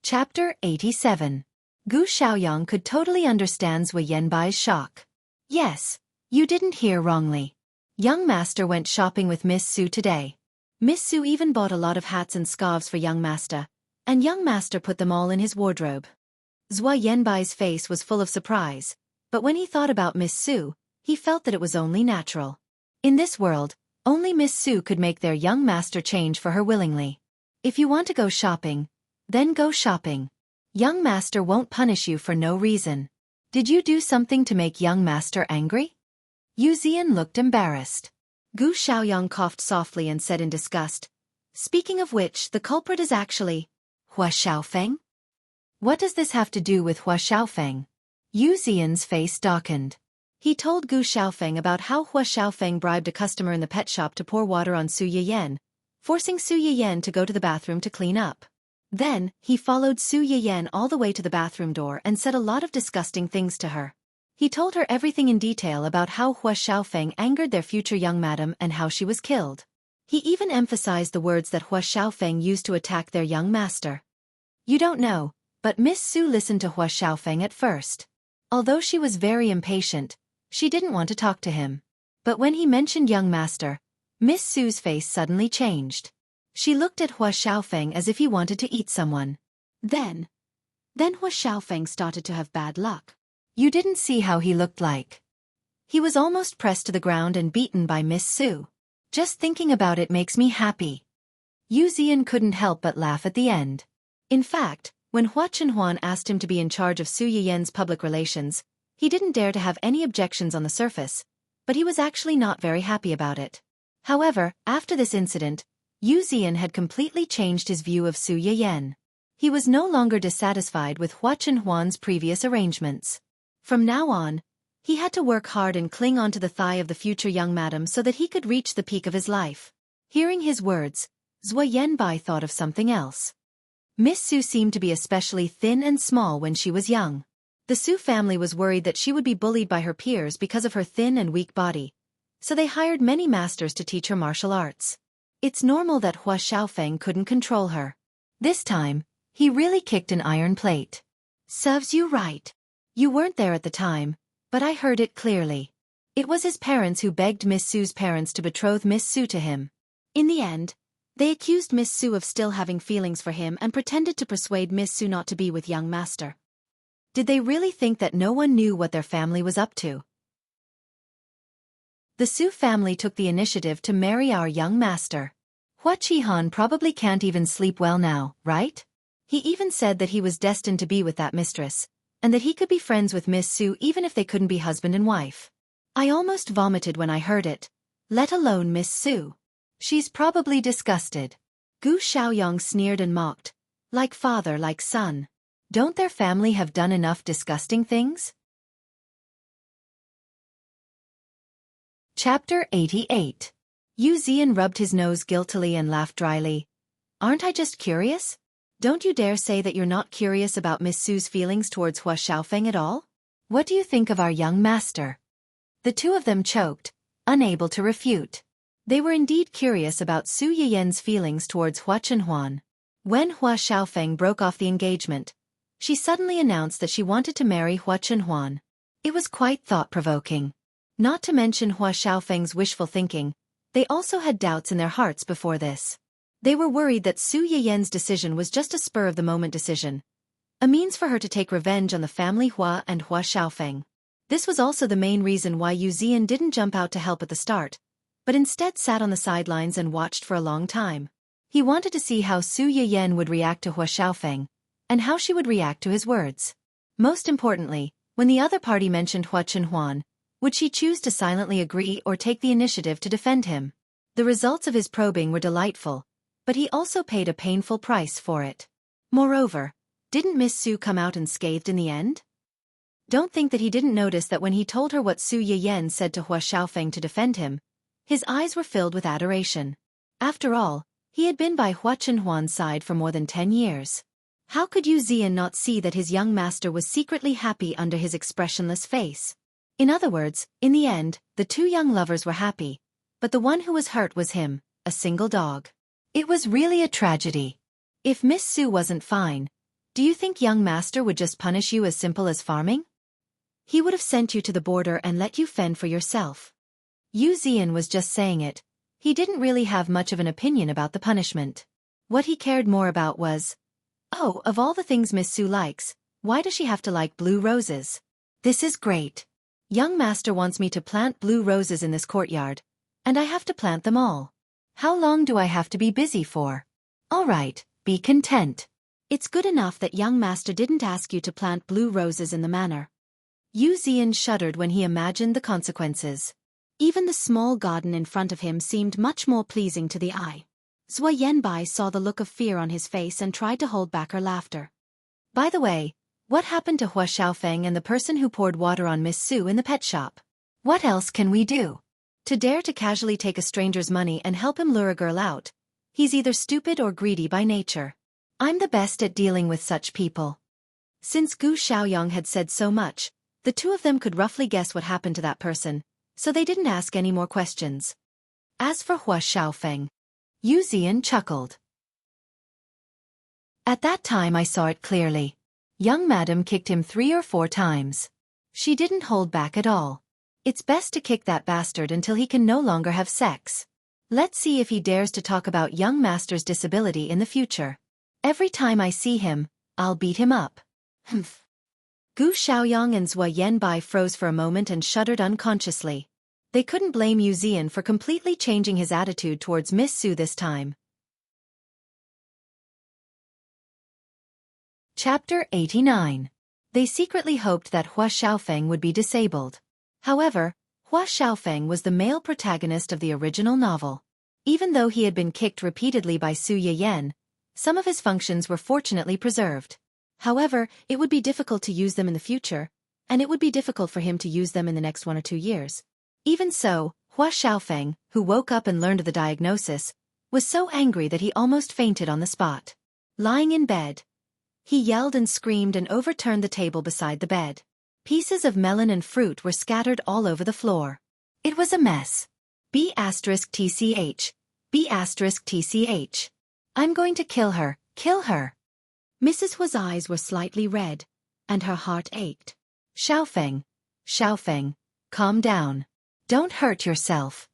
Chapter 87. Gu Xiaoyang could totally understand Zui Yanbai's shock. Yes, you didn't hear wrongly. Young Master went shopping with Miss Su today. Miss Su even bought a lot of hats and scarves for Young Master, and Young Master put them all in his wardrobe. Zui Yanbai's face was full of surprise, but when he thought about Miss Su, he felt that it was only natural. In this world, only Miss Su could make their Young Master change for her willingly. If you want to go shopping, then go shopping. Young Master won't punish you for no reason. Did you do something to make Young Master angry? Yu Zian looked embarrassed. Gu Xiaoyang coughed softly and said in disgust, "Speaking of which, the culprit is actually Hua Xiaofeng." What does this have to do with Hua Xiaofeng? Yu Zian's face darkened. He told Gu Xiaofeng about how Hua Xiaofeng bribed a customer in the pet shop to pour water on Su Yiyan, forcing Su Yiyan to go to the bathroom to clean up. Then, he followed Su Yiyan all the way to the bathroom door and said a lot of disgusting things to her. He told her everything in detail about how Hua Xiaofeng angered their future young madam and how she was killed. He even emphasized the words that Hua Xiaofeng used to attack their young master. You don't know, but Miss Su listened to Hua Xiaofeng at first. Although she was very impatient, she didn't want to talk to him. But when he mentioned young master, Miss Su's face suddenly changed. She looked at Hua Xiaofeng as if he wanted to eat someone. Then Hua Xiaofeng started to have bad luck. You didn't see how he looked like. He was almost pressed to the ground and beaten by Miss Su. Just thinking about it makes me happy. Yu Zian couldn't help but laugh at the end. In fact, when Hua Chenhuan asked him to be in charge of Su Yiyan's public relations, he didn't dare to have any objections on the surface, but he was actually not very happy about it. However, after this incident, Yu Zian had completely changed his view of Su Yiyan. He was no longer dissatisfied with Hua Chenhuan's previous arrangements. From now on, he had to work hard and cling onto the thigh of the future young madam so that he could reach the peak of his life. Hearing his words, Zui Yanbai thought of something else. Miss Su seemed to be especially thin and small when she was young. The Su family was worried that she would be bullied by her peers because of her thin and weak body, so they hired many masters to teach her martial arts. It's normal that Hua Xiaofeng couldn't control her. This time, he really kicked an iron plate. Serves you right. You weren't there at the time, but I heard it clearly. It was his parents who begged Miss Su's parents to betroth Miss Su to him. In the end, they accused Miss Su of still having feelings for him and pretended to persuade Miss Su not to be with young master. Did they really think that no one knew what their family was up to? The Su family took the initiative to marry our young master. Hua Qihan probably can't even sleep well now, right? He even said that he was destined to be with that mistress, and that he could be friends with Miss Su even if they couldn't be husband and wife. I almost vomited when I heard it, let alone Miss Su. She's probably disgusted. Gu Xiaoyang sneered and mocked. Like father, like son. Don't their family have done enough disgusting things? Chapter 88. Yu Zian rubbed his nose guiltily and laughed dryly. Aren't I just curious? Don't you dare say that you're not curious about Miss Su's feelings towards Hua Xiaofeng at all? What do you think of our young master? The two of them choked, unable to refute. They were indeed curious about Su Yiyan's feelings towards Hua Chenhuan. When Hua Xiaofeng broke off the engagement, she suddenly announced that she wanted to marry Hua Chenhuan. It was quite thought-provoking. Not to mention Hua Xiaofeng's wishful thinking, they also had doubts in their hearts before this. They were worried that Su Yiyan's decision was just a spur-of-the-moment decision, a means for her to take revenge on the family Hua and Hua Xiaofeng. This was also the main reason why Yu Zian didn't jump out to help at the start, but instead sat on the sidelines and watched for a long time. He wanted to see how Su Yiyan would react to Hua Xiaofeng, and how she would react to his words. Most importantly, when the other party mentioned Hua Chenhuan, would she choose to silently agree or take the initiative to defend him? The results of his probing were delightful, but he also paid a painful price for it. Moreover, didn't Miss Su come out unscathed in the end? Don't think that he didn't notice that when he told her what Su Yiyan said to Hua Xiaofeng to defend him, his eyes were filled with adoration. After all, he had been by Hua Chenhuan's side for more than 10 years. How could Yu Zian not see that his young master was secretly happy under his expressionless face? In other words, in the end, the two young lovers were happy, but the one who was hurt was him, a single dog. It was really a tragedy. If Miss Su wasn't fine, Do you think young master would just punish you as simple as farming? He would have sent you to the border and let you fend for yourself. Yu Zian was just saying it. He didn't really have much of an opinion about the punishment. What he cared more about was, oh, of all the things Miss Su likes, why does she have to like blue roses? This is great. Young master wants me to plant blue roses in this courtyard, and I have to plant them all. How long do I have to be busy for? All right, be content. It's good enough that young master didn't ask you to plant blue roses in the manor. Yu Zian shuddered when he imagined the consequences. Even the small garden in front of him seemed much more pleasing to the eye. Zhou Yanbai saw the look of fear on his face and tried to hold back her laughter. By the way, what happened to Hua Xiaofan and the person who poured water on Miss Su in the pet shop? What else can we do? To dare to casually take a stranger's money and help him lure a girl out, he's either stupid or greedy by nature. I'm the best at dealing with such people. Since Gu Xiaoyang had said so much, the two of them could roughly guess what happened to that person, so they didn't ask any more questions. As for Hua Xiaofan, Yu Zian chuckled. At that time I saw it clearly. Young madam kicked him 3 or 4 times. She didn't hold back at all. It's best to kick that bastard until he can no longer have sex. Let's see if he dares to talk about young master's disability in the future. Every time I see him, I'll beat him up. Humph. Gu Xiaoyang and Zhou Yanbai froze for a moment and shuddered unconsciously. They couldn't blame Yu Zian for completely changing his attitude towards Miss Su this time. Chapter 89. They secretly hoped that Hua Xiaofan would be disabled. However, Hua Xiaofan was the male protagonist of the original novel. Even though he had been kicked repeatedly by Su Yiyan, some of his functions were fortunately preserved. However, it would be difficult to use them in the future, and it would be difficult for him to use them in the next 1 or 2 years. Even so, Hua Xiaofan, who woke up and learned of the diagnosis, was so angry that he almost fainted on the spot. Lying in bed, he yelled and screamed and overturned the table beside the bed. Pieces of melon and fruit were scattered all over the floor. It was a mess. B*TCH. B*TCH. I'm going to kill her, kill her. Mrs. Hua's eyes were slightly red, and her heart ached. Xiaofan, Xiaofan, calm down. Don't hurt yourself.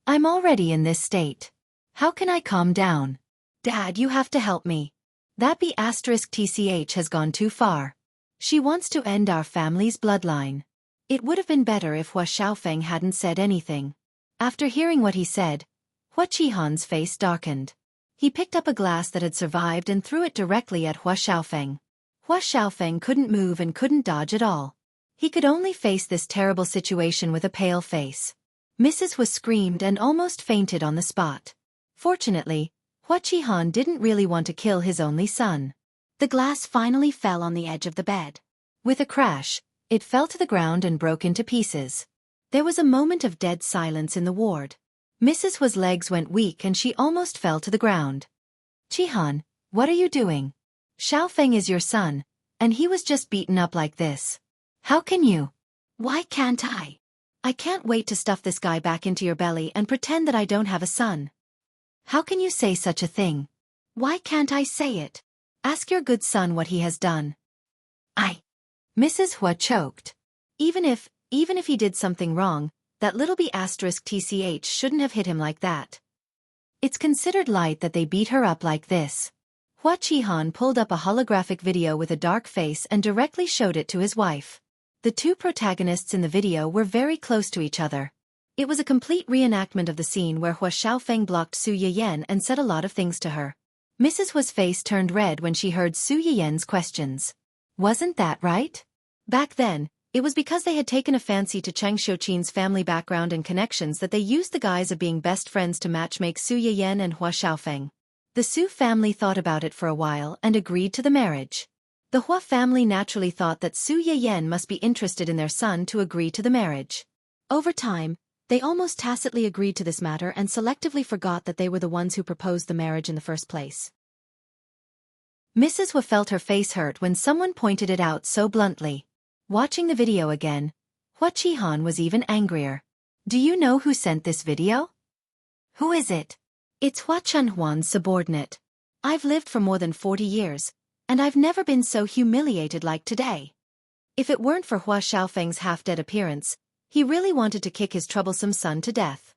I'm already in this state. How can I calm down? Dad, you have to help me. That B*TCH has gone too far. She wants to end our family's bloodline. It would have been better if Hua Xiaofan hadn't said anything. After hearing what he said, Hua Qihan's face darkened. He picked up a glass that had survived and threw it directly at Hua Xiaofan. Hua Xiaofan couldn't move and couldn't dodge at all. He could only face this terrible situation with a pale face. Mrs. Hua screamed and almost fainted on the spot. Fortunately, Hua Qihan didn't really want to kill his only son. The glass finally fell on the edge of the bed. With a crash, it fell to the ground and broke into pieces. There was a moment of dead silence in the ward. Mrs. Hua's legs went weak and she almost fell to the ground. Qihan, what are you doing? Xiaofan is your son, and he was just beaten up like this. How can you? Why can't I? I can't wait to stuff this guy back into your belly and pretend that I don't have a son. How can you say such a thing? Why can't I say it? Ask your good son what he has done. Mrs. Hua choked. Even if he did something wrong, that little B*TCH shouldn't have hit him like that. It's considered light that they beat her up like this. Hua Qihan pulled up a holographic video with a dark face and directly showed it to his wife. The two protagonists in the video were very close to each other. It was a complete reenactment of the scene where Hua Xiaofan blocked Su Yiyan and said a lot of things to her. Mrs. Hua's face turned red when she heard Su Yiyan's questions. Wasn't that right? Back then, it was because they had taken a fancy to Chang Xiuqin's family background and connections that they used the guise of being best friends to matchmake Su Yiyan and Hua Xiaofan. The Su family thought about it for a while and agreed to the marriage. The Hua family naturally thought that Su Yiyan must be interested in their son to agree to the marriage. Over time, they almost tacitly agreed to this matter and selectively forgot that they were the ones who proposed the marriage in the first place. Mrs. Hua felt her face hurt when someone pointed it out so bluntly. Watching the video again, Hua Qihan was even angrier. Do you know who sent this video? Who is it? It's Hua Chunhuan's subordinate. I've lived for more than 40 years, And I've never been so humiliated like today. If it weren't for Hua Xiaofeng's half-dead appearance, he really wanted to kick his troublesome son to death.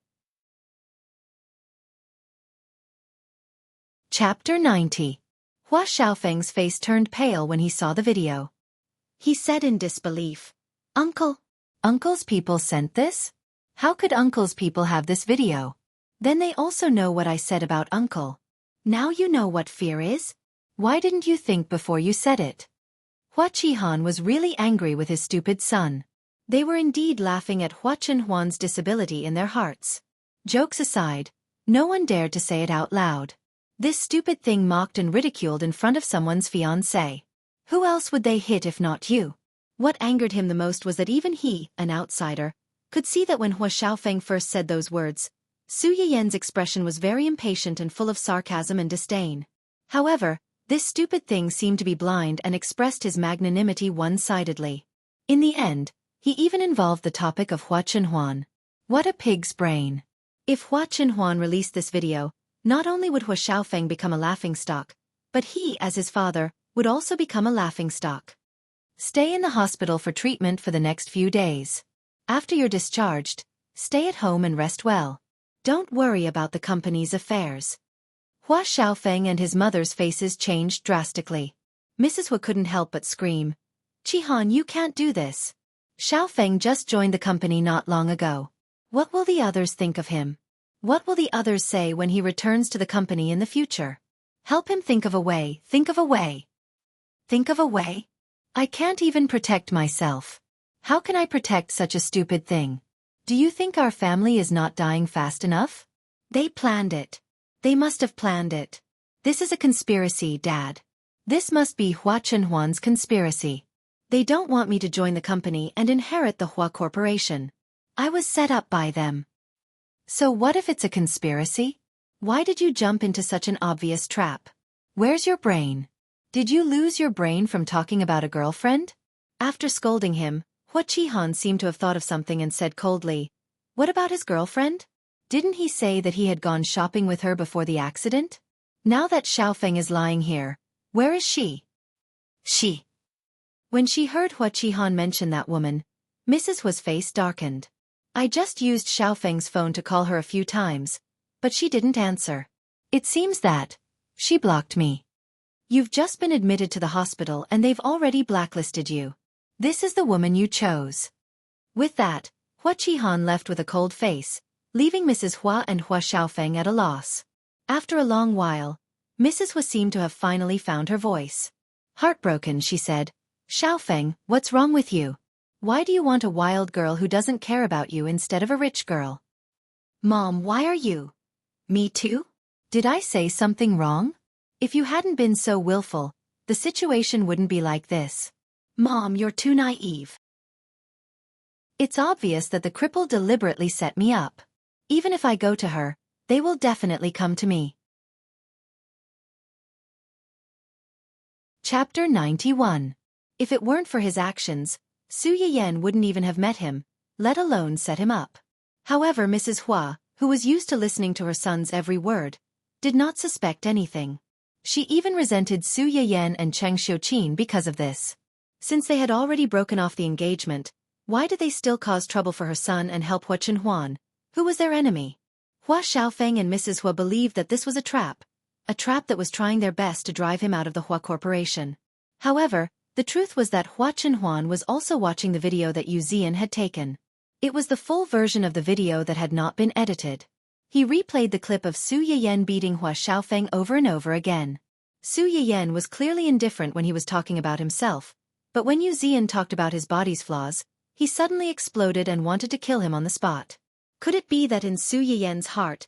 Chapter 90. Hua Xiaofeng's face turned pale when he saw the video. He said in disbelief, "Uncle? Uncle's people sent this? How could Uncle's people have this video? Then they also know what I said about Uncle. Now you know what fear is? Why didn't you think before you said it?" Hua Qihan was really angry with his stupid son. They were indeed laughing at Hua Chenhuan's disability in their hearts. Jokes aside, no one dared to say it out loud. This stupid thing mocked and ridiculed in front of someone's fiancé. Who else would they hit if not you? What angered him the most was that even he, an outsider, could see that when Hua Xiaofeng first said those words, Su Yiyan's expression was very impatient and full of sarcasm and disdain. However, this stupid thing seemed to be blind and expressed his magnanimity one-sidedly. In the end, he even involved the topic of Hua Chenhuan. What a pig's brain. If Hua Chenhuan released this video, not only would Hua Xiaofeng become a laughingstock, but he, as his father, would also become a laughingstock. Stay in the hospital for treatment for the next few days. After you're discharged, stay at home and rest well. Don't worry about the company's affairs. Hua Xiaofeng and his mother's faces changed drastically. Mrs. Hua couldn't help but scream, "Qihan, you can't do this. Xiaofeng just joined the company not long ago. What will the others think of him? What will the others say when he returns to the company in the future? Help him think of a way, think of a way. Think of a way? I can't even protect myself. How can I protect such a stupid thing? Do you think our family is not dying fast enough? They planned it. They must have planned it. This is a conspiracy, Dad. This must be Hua Chenhuan's conspiracy. They don't want me to join the company and inherit the Hua Corporation. I was set up by them. So what if it's a conspiracy? Why did you jump into such an obvious trap? Where's your brain? Did you lose your brain from talking about a girlfriend?" After scolding him, Hua Qihan seemed to have thought of something and said coldly, "What about his girlfriend? Didn't he say that he had gone shopping with her before the accident? Now that Xiaofeng is lying here, where is she?" She. When she heard Hua Qihan mention that woman, Mrs. Hua's face darkened. "I just used Xiaofeng's phone to call her a few times, but she didn't answer. It seems that she blocked me. You've just been admitted to the hospital and they've already blacklisted you. This is the woman you chose." With that, Hua Qihan left with a cold face, leaving Mrs. Hua and Hua Xiaofeng at a loss. After a long while, Mrs. Hua seemed to have finally found her voice. Heartbroken, she said, "Xiaofeng, what's wrong with you? Why do you want a wild girl who doesn't care about you instead of a rich girl?" "Mom, why are you?" "Me too? Did I say something wrong? If you hadn't been so willful, the situation wouldn't be like this." "Mom, you're too naive. It's obvious that the cripple deliberately set me up. Even if I go to her, they will definitely come to me." Chapter 91. If it weren't for his actions, Su Yiyan wouldn't even have met him, let alone set him up. However, Mrs. Hua, who was used to listening to her son's every word, did not suspect anything. She even resented Su Yiyan and Cheng Xiuqin because of this. Since they had already broken off the engagement, why did they still cause trouble for her son and help Hua Chenhuan, who was their enemy? Hua Xiaofeng and Mrs. Hua believed that this was a trap that was trying their best to drive him out of the Hua Corporation. However, the truth was that Hua Chenhuan was also watching the video that Yu Zian had taken. It was the full version of the video that had not been edited. He replayed the clip of Su Yiyan beating Hua Xiaofeng over and over again. Su Yiyan was clearly indifferent when he was talking about himself, but when Yu Zian talked about his body's flaws, he suddenly exploded and wanted to kill him on the spot. Could it be that in Su Yiyan's heart,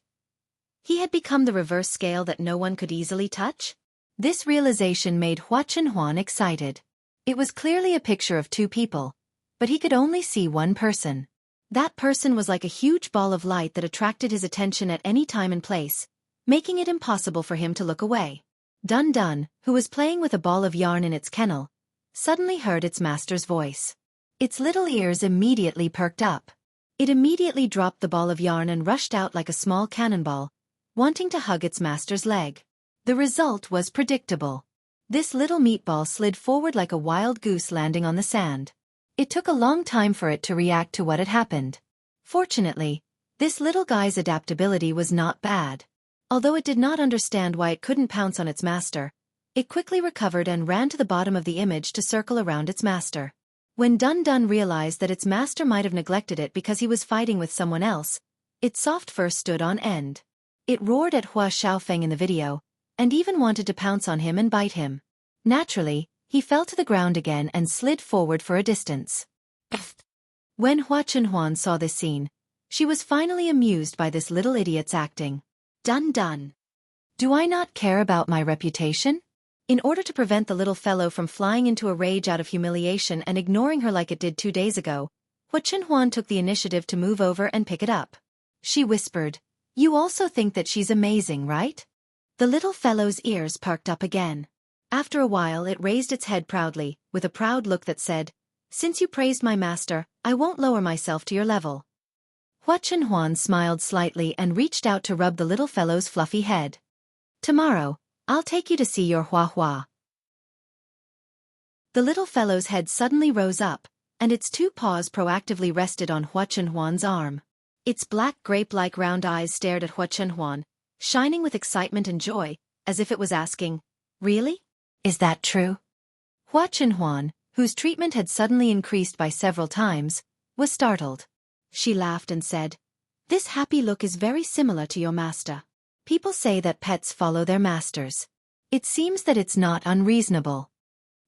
he had become the reverse scale that no one could easily touch? This realization made Hua Chenhuan excited. It was clearly a picture of two people, but he could only see one person. That person was like a huge ball of light that attracted his attention at any time and place, making it impossible for him to look away. Dun Dun, who was playing with a ball of yarn in its kennel, suddenly heard its master's voice. Its little ears immediately perked up. It immediately dropped the ball of yarn and rushed out like a small cannonball, wanting to hug its master's leg. The result was predictable. This little meatball slid forward like a wild goose landing on the sand. It took a long time for it to react to what had happened. Fortunately, this little guy's adaptability was not bad. Although it did not understand why it couldn't pounce on its master, it quickly recovered and ran to the bottom of the image to circle around its master. When Dun Dun realized that its master might have neglected it because he was fighting with someone else, its soft fur stood on end. It roared at Xiaofan in the video, and even wanted to pounce on him and bite him. Naturally, he fell to the ground again and slid forward for a distance. When Huan saw this scene, she was finally amused by this little idiot's acting. Dun Dun. Do I not care about my reputation? In order to prevent the little fellow from flying into a rage out of humiliation and ignoring her like it did 2 days ago, Huan took the initiative to move over and pick it up. She whispered, "You also think that she's amazing, right?" The little fellow's ears perked up again. After a while it raised its head proudly, with a proud look that said, "Since you praised my master, I won't lower myself to your level." Huan smiled slightly and reached out to rub the little fellow's fluffy head. "Tomorrow, I'll take you to see your Hua." The little fellow's head suddenly rose up, and its 2 paws proactively rested on Huan's arm. Its black grape-like round eyes stared at Huan, shining with excitement and joy, as if it was asking, "Really? Is that true?" Huan, whose treatment had suddenly increased by several times, was startled. She laughed and said, "This happy look is very similar to your master. People say that pets follow their masters. It seems that it's not unreasonable."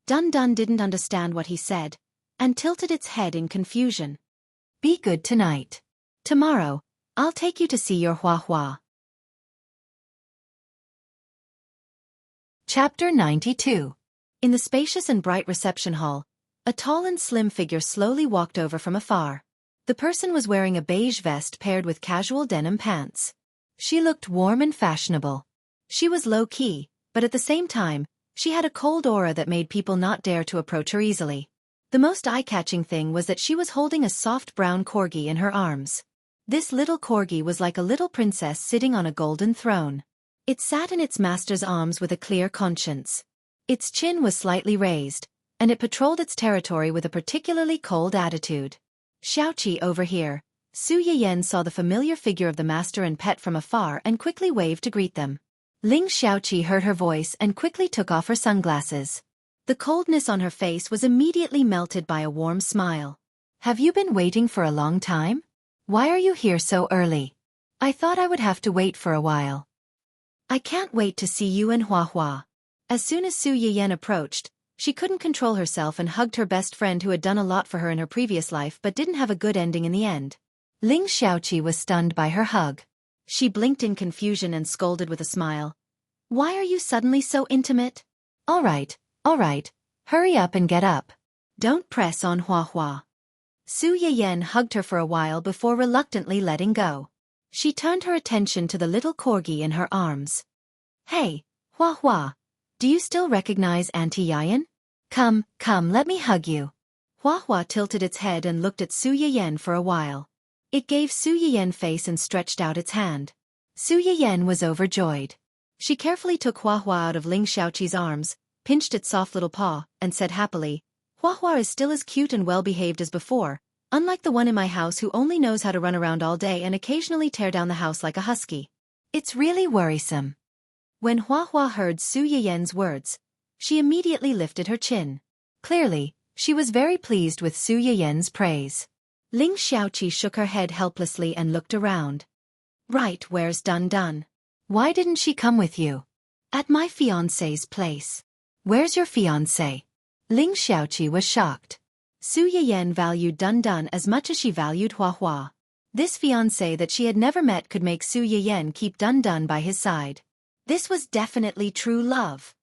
Dun Dun didn't understand what he said, and tilted its head in confusion. "Be good tonight. Tomorrow, I'll take you to see your Hua." Chapter 92. In the spacious and bright reception hall, a tall and slim figure slowly walked over from afar. The person was wearing a beige vest paired with casual denim pants. She looked warm and fashionable. She was low-key, but at the same time, she had a cold aura that made people not dare to approach her easily. The most eye-catching thing was that she was holding a soft brown corgi in her arms. This little corgi was like a little princess sitting on a golden throne. It sat in its master's arms with a clear conscience. Its chin was slightly raised, and it patrolled its territory with a particularly cold attitude. "Xiaoqi over here." Su Yiyan saw the familiar figure of the master and pet from afar and quickly waved to greet them. Ling Xiaoqi heard her voice and quickly took off her sunglasses. The coldness on her face was immediately melted by a warm smile. "Have you been waiting for a long time? Why are you here so early? I thought I would have to wait for a while." "I can't wait to see you and Hua." As soon as Su Yiyan approached, she couldn't control herself and hugged her best friend who had done a lot for her in her previous life but didn't have a good ending in the end. Ling Xiaoqi was stunned by her hug. She blinked in confusion and scolded with a smile. "Why are you suddenly so intimate?" All right, hurry up and get up. Don't press on Hua." Su Yiyan hugged her for a while before reluctantly letting go. She turned her attention to the little corgi in her arms. "Hey, Hua, do you still recognize Auntie Yiyan? Come, let me hug you." Hua tilted its head and looked at Su Yiyan for a while. It gave Su Yiyan face and stretched out its hand. Su Yiyan was overjoyed. She carefully took Hua out of Ling Xiaoqi's arms, pinched its soft little paw, and said happily, "Hua is still as cute and well-behaved as before, unlike the one in my house who only knows how to run around all day and occasionally tear down the house like a husky. It's really worrisome." When Hua heard Su Yiyan's words, she immediately lifted her chin. Clearly, she was very pleased with Su Yiyan's praise. Ling Xiaoqi shook her head helplessly and looked around. "Right, where's Dun Dun? Why didn't she come with you?" "At my fiancé's place." "Where's your fiancé?" Ling Xiaoqi was shocked. Su Yiyan valued Dun Dun as much as she valued Hua. This fiancé that she had never met could make Su Yiyan keep Dun Dun by his side. This was definitely true love.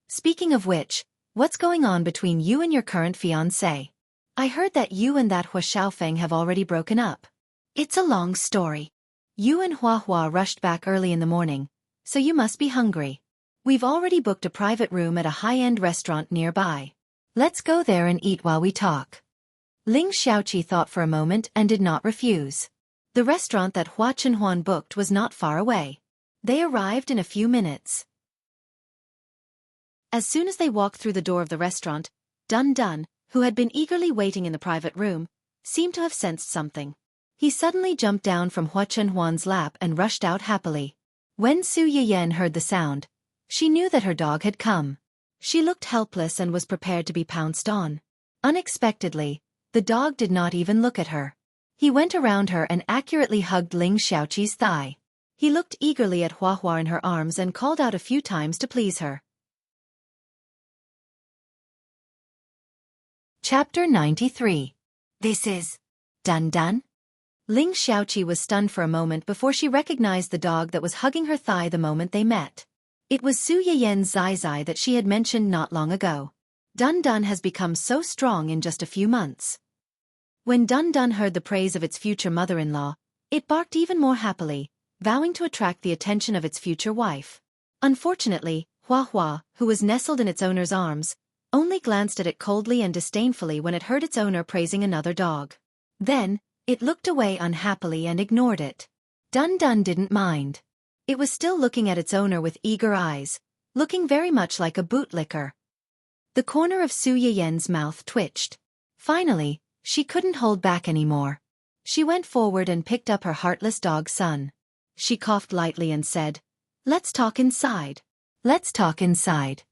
"Speaking of which, what's going on between you and your current fiancé? I heard that you and that Xiaofan have already broken up." "It's a long story. You and Hua rushed back early in the morning, so you must be hungry. We've already booked a private room at a high-end restaurant nearby. Let's go there and eat while we talk." Ling Xiaoqi thought for a moment and did not refuse. The restaurant that Huan booked was not far away. They arrived in a few minutes. As soon as they walked through the door of the restaurant, Dun Dun, who had been eagerly waiting in the private room, seemed to have sensed something. He suddenly jumped down from Hua Chunhuan's lap and rushed out happily. When Su Yiyan heard the sound, she knew that her dog had come. She looked helpless and was prepared to be pounced on. Unexpectedly, the dog did not even look at her. He went around her and accurately hugged Ling Xiaoqi's thigh. He looked eagerly at Hua Hua in her arms and called out a few times to please her. Chapter 93. This is Dun Dun? Ling Xiaoqi was stunned for a moment before she recognized the dog that was hugging her thigh the moment they met. It was Su Yiyan's Zai Zai that she had mentioned not long ago. Dun Dun has become so strong in just a few months. When Dun Dun heard the praise of its future mother-in-law, it barked even more happily, vowing to attract the attention of its future wife. Unfortunately, Hua Hua, who was nestled in its owner's arms, only glanced at it coldly and disdainfully when it heard its owner praising another dog. Then, it looked away unhappily and ignored it. Dun Dun didn't mind. It was still looking at its owner with eager eyes, looking very much like a bootlicker. The corner of Su Yiyan's mouth twitched. Finally, she couldn't hold back anymore. She went forward and picked up her heartless dog son. She coughed lightly and said, "Let's talk inside. Let's talk inside."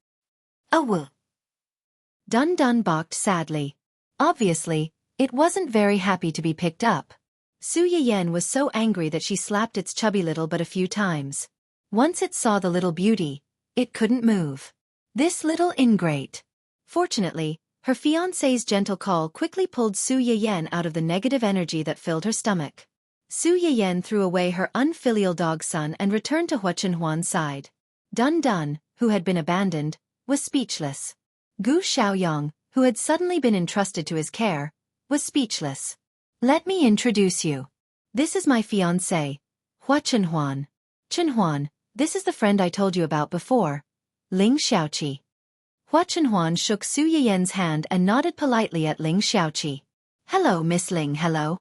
"Oh." Dun Dun balked sadly. Obviously, it wasn't very happy to be picked up. Su Yiyan was so angry that she slapped its chubby little butt a few times. Once it saw the little beauty, it couldn't move. This little ingrate. Fortunately, her fiancé's gentle call quickly pulled Su Yiyan out of the negative energy that filled her stomach. Su Yiyan threw away her unfilial dog son and returned to Hua Chunhuan's side. Dun Dun, who had been abandoned, was speechless. Gu Xiaoyang, who had suddenly been entrusted to his care, was speechless. "Let me introduce you. This is my fiancé, Hua Chunhuan. Chunhuan, this is the friend I told you about before, Ling Xiaoqi." Hua Chunhuan shook Su Yiyan's hand and nodded politely at Ling Xiaoqi. "Hello, Miss Ling, hello."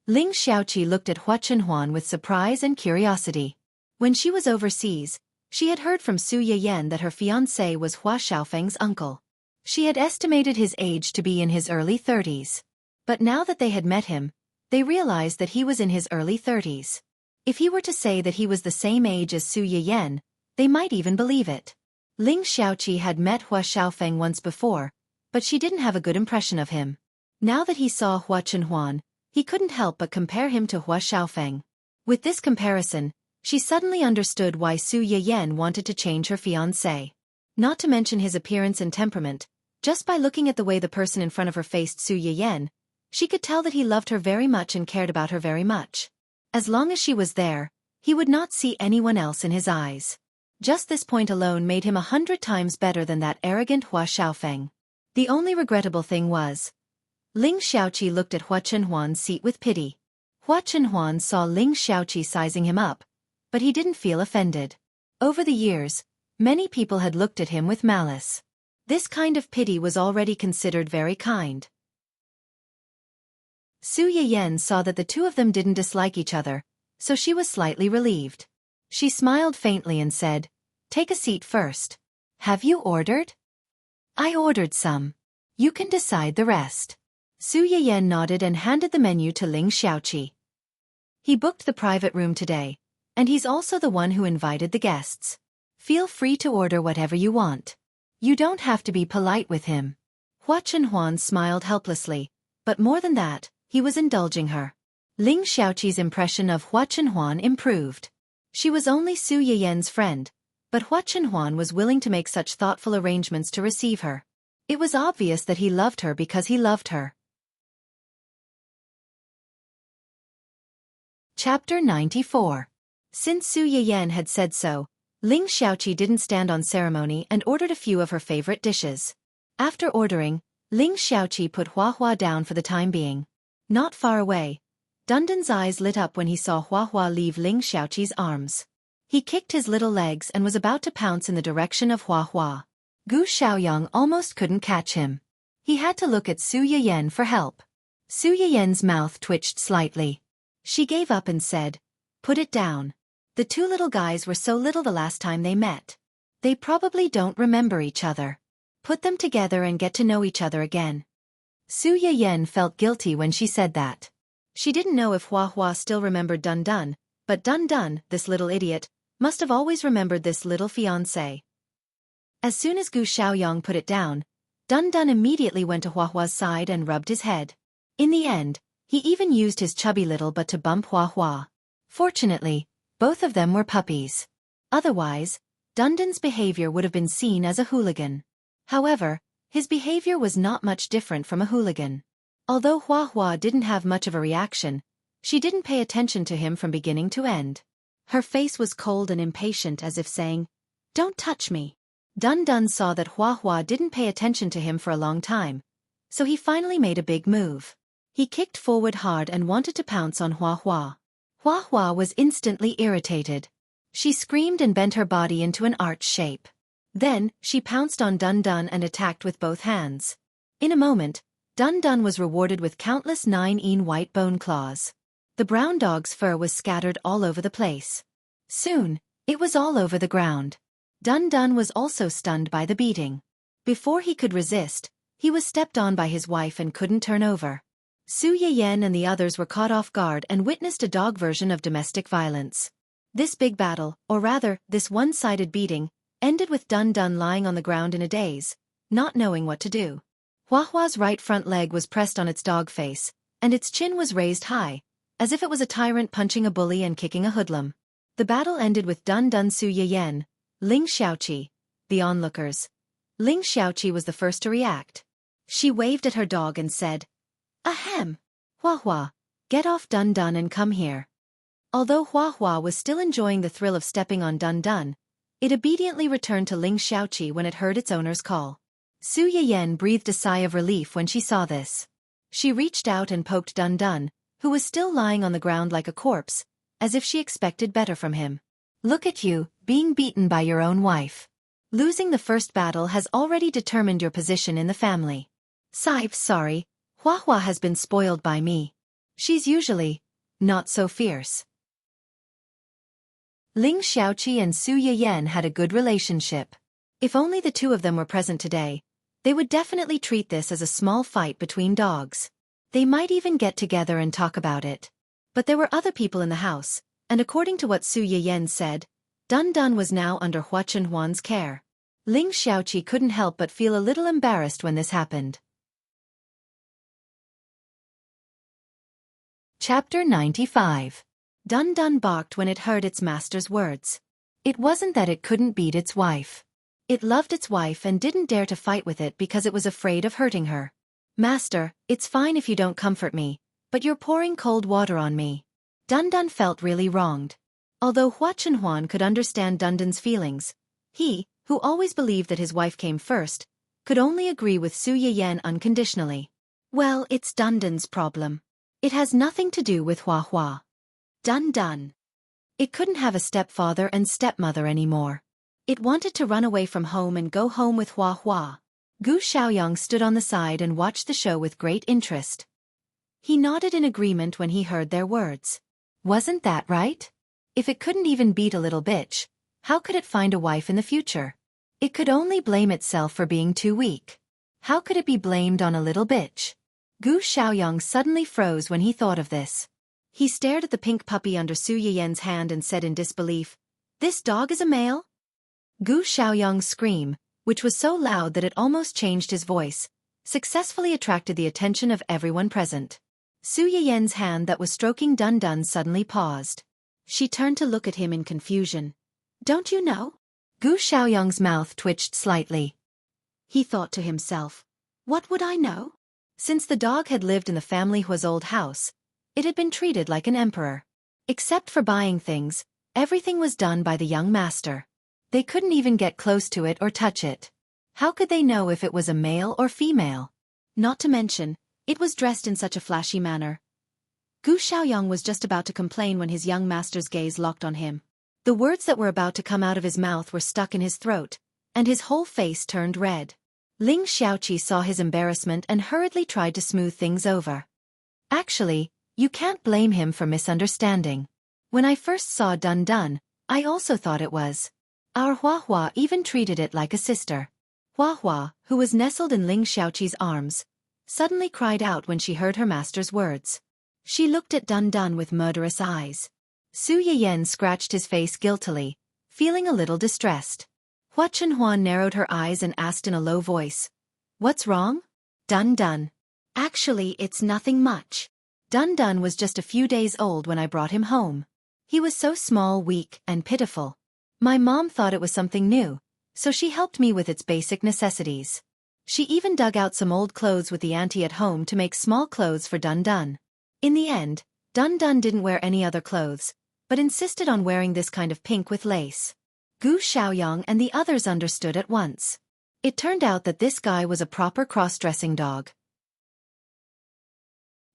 Ling Xiaoqi looked at Hua Chunhuan with surprise and curiosity. When she was overseas, she had heard from Su Yiyan that her fiancé was Hua Xiaofeng's uncle. She had estimated his age to be in his early 30s. But now that they had met him, they realized that he was in his early 30s. If he were to say that he was the same age as Su Yiyan, they might even believe it. Ling Xiaoqi had met Hua Xiaofeng once before, but she didn't have a good impression of him. Now that he saw Hua Chunhuan, he couldn't help but compare him to Hua Xiaofeng. With this comparison, she suddenly understood why Su Yiyan wanted to change her fiancé. Not to mention his appearance and temperament, just by looking at the way the person in front of her faced Su Yiyan, she could tell that he loved her very much and cared about her very much. As long as she was there, he would not see anyone else in his eyes. Just this point alone made him 100 times better than that arrogant Hua Xiaofeng. The only regrettable thing was, Ling Xiaoqi looked at Hua Chunhuan's seat with pity. Hua Chunhuan saw Ling Xiaoqi sizing him up, but he didn't feel offended. Over the years, many people had looked at him with malice. This kind of pity was already considered very kind. Su Yiyan saw that the two of them didn't dislike each other, so she was slightly relieved. She smiled faintly and said, "Take a seat first. Have you ordered?" "I ordered some. You can decide the rest." Su Yiyan nodded and handed the menu to Ling Xiaoqi. "He booked the private room today, and he's also the one who invited the guests. Feel free to order whatever you want. You don't have to be polite with him." Hua Chunhuan smiled helplessly, but more than that, he was indulging her. Ling Xiaoqi's impression of Hua Chunhuan improved. She was only Su Yiyan's friend, but Hua Chunhuan was willing to make such thoughtful arrangements to receive her. It was obvious that he loved her because he loved her. Chapter 94. Since Su Yiyan had said so, Ling Xiaoqi didn't stand on ceremony and ordered a few of her favorite dishes. After ordering, Ling Xiaoqi put Hua Hua down for the time being. Not far away, Dun Dun's eyes lit up when he saw Hua Hua leave Ling Xiaoqi's arms. He kicked his little legs and was about to pounce in the direction of Hua Hua. Gu Xiaoyang almost couldn't catch him. He had to look at Su Yiyan for help. Su Yiyan's mouth twitched slightly. She gave up and said, "Put it down." The two little guys were so little the last time they met. They probably don't remember each other. Put them together and get to know each other again. Su Yiyen felt guilty when she said that. She didn't know if Hua Hua still remembered Dun Dun, but Dun Dun, this little idiot, must have always remembered this little fiancé. As soon as Gu Xiaoyang put it down, Dun Dun immediately went to Hua Hua's side and rubbed his head. In the end, he even used his chubby little butt to bump Hua Hua. Fortunately, both of them were puppies. Otherwise, Dun Dun's behavior would have been seen as a hooligan. However, his behavior was not much different from a hooligan. Although Hua Hua didn't have much of a reaction, she didn't pay attention to him from beginning to end. Her face was cold and impatient, as if saying, "Don't touch me." Dun Dun saw that Hua Hua didn't pay attention to him for a long time, so he finally made a big move. He kicked forward hard and wanted to pounce on Hua Hua. Hua Hua was instantly irritated. She screamed and bent her body into an arch shape. Then, she pounced on Dun Dun and attacked with both hands. In a moment, Dun Dun was rewarded with countless 9 white bone claws. The brown dog's fur was scattered all over the place. Soon, it was all over the ground. Dun Dun was also stunned by the beating. Before he could resist, he was stepped on by his wife and couldn't turn over. Su Yiyen and the others were caught off guard and witnessed a dog version of domestic violence. This big battle, or rather, this one-sided beating, ended with Dun Dun lying on the ground in a daze, not knowing what to do. Hua Hua's right front leg was pressed on its dog face, and its chin was raised high, as if it was a tyrant punching a bully and kicking a hoodlum. The battle ended with Dun Dun Su Yiyen, Ling Xiaoqi, the onlookers. Ling Xiaoqi was the first to react. She waved at her dog and said, "Ahem! Hua Hua, get off Dun Dun and come here." Although Hua Hua was still enjoying the thrill of stepping on Dun Dun, it obediently returned to Ling Xiaoqi when it heard its owner's call. Su Yiyen breathed a sigh of relief when she saw this. She reached out and poked Dun Dun, who was still lying on the ground like a corpse, as if she expected better from him. "Look at you, being beaten by your own wife. Losing the first battle has already determined your position in the family. Sorry, Hua Hua has been spoiled by me. She's usually not so fierce." Ling Xiaoqi and Su Yiyen had a good relationship. If only the two of them were present today, they would definitely treat this as a small fight between dogs. They might even get together and talk about it. But there were other people in the house, and according to what Su Yiyen said, Dun Dun was now under Hua Chenhuan's care. Ling Xiaoqi couldn't help but feel a little embarrassed when this happened. Chapter 95. Dun Dun barked when it heard its master's words. It wasn't that it couldn't beat its wife. It loved its wife and didn't dare to fight with it because it was afraid of hurting her. "Master, it's fine if you don't comfort me, but you're pouring cold water on me." Dun Dun felt really wronged. Although Hua Chenhuan could understand Dun Dun's feelings, he, who always believed that his wife came first, could only agree with Su Yiyen unconditionally. Well, it's Dun Dun's problem. It has nothing to do with Hua Hua. Dun Dun. It couldn't have a stepfather and stepmother anymore. It wanted to run away from home and go home with Hua Hua. Gu Xiaoyang stood on the side and watched the show with great interest. He nodded in agreement when he heard their words. Wasn't that right? If it couldn't even beat a little bitch, how could it find a wife in the future? It could only blame itself for being too weak. How could it be blamed on a little bitch? Gu Xiaoyang suddenly froze when he thought of this. He stared at the pink puppy under Su Yiyen's hand and said in disbelief, "This dog is a male?" Gu Xiaoyang's scream, which was so loud that it almost changed his voice, successfully attracted the attention of everyone present. Su Yiyen's hand that was stroking Dun Dun suddenly paused. She turned to look at him in confusion. "Don't you know?" Gu Xiaoyang's mouth twitched slightly. He thought to himself, "What would I know?" Since the dog had lived in the family Hua's old house, it had been treated like an emperor. Except for buying things, everything was done by the young master. They couldn't even get close to it or touch it. How could they know if it was a male or female? Not to mention, it was dressed in such a flashy manner. Gu Xiaoyang was just about to complain when his young master's gaze locked on him. The words that were about to come out of his mouth were stuck in his throat, and his whole face turned red. Ling Xiaoqi saw his embarrassment and hurriedly tried to smooth things over. "Actually, you can't blame him for misunderstanding. When I first saw Dun Dun, I also thought it was Our Hua Hua even treated it like a sister. Hua Hua, who was nestled in Ling Xiaoqi's arms, suddenly cried out when she heard her master's words. She looked at Dun Dun with murderous eyes. Su Yiyen scratched his face guiltily, feeling a little distressed. Hua Chenhuan narrowed her eyes and asked in a low voice, "What's wrong?" Dun Dun. "Actually, it's nothing much. Dun Dun was just a few days old when I brought him home. He was so small, weak, and pitiful. My mom thought it was something new, so she helped me with its basic necessities. She even dug out some old clothes with the auntie at home to make small clothes for Dun Dun. In the end, Dun Dun didn't wear any other clothes, but insisted on wearing this kind of pink with lace." Gu Xiaoyang and the others understood at once. It turned out that this guy was a proper cross-dressing dog.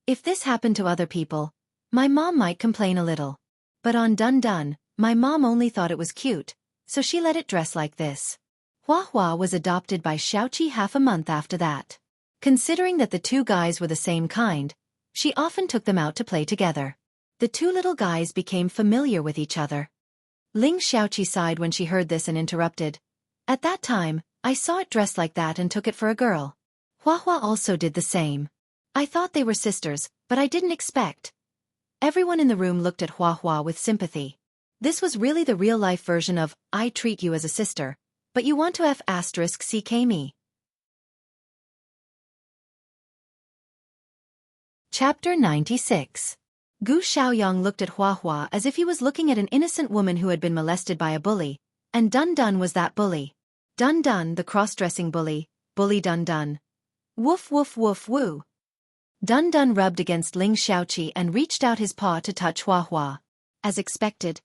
If this happened to other people, my mom might complain a little. But on Dun Dun, my mom only thought it was cute, so she let it dress like this. Hua Hua was adopted by Xiaoqi half a month after that. Considering that the two guys were the same kind, she often took them out to play together. The two little guys became familiar with each other. Ling Xiaoqi sighed when she heard this and interrupted. "At that time, I saw it dressed like that and took it for a girl." Hua Hua also did the same. "I thought they were sisters, but I didn't expect." Everyone in the room looked at Hua Hua with sympathy. This was really the real-life version of, "I treat you as a sister, but you want to **CK me." Chapter 96. Gu Xiaoyang looked at Hua Hua as if he was looking at an innocent woman who had been molested by a bully, and Dun Dun was that bully. Dun Dun, the cross-dressing bully, bully Dun Dun. Woof woof woof woo. Dun Dun rubbed against Ling Xiaoqi and reached out his paw to touch Hua Hua. As expected,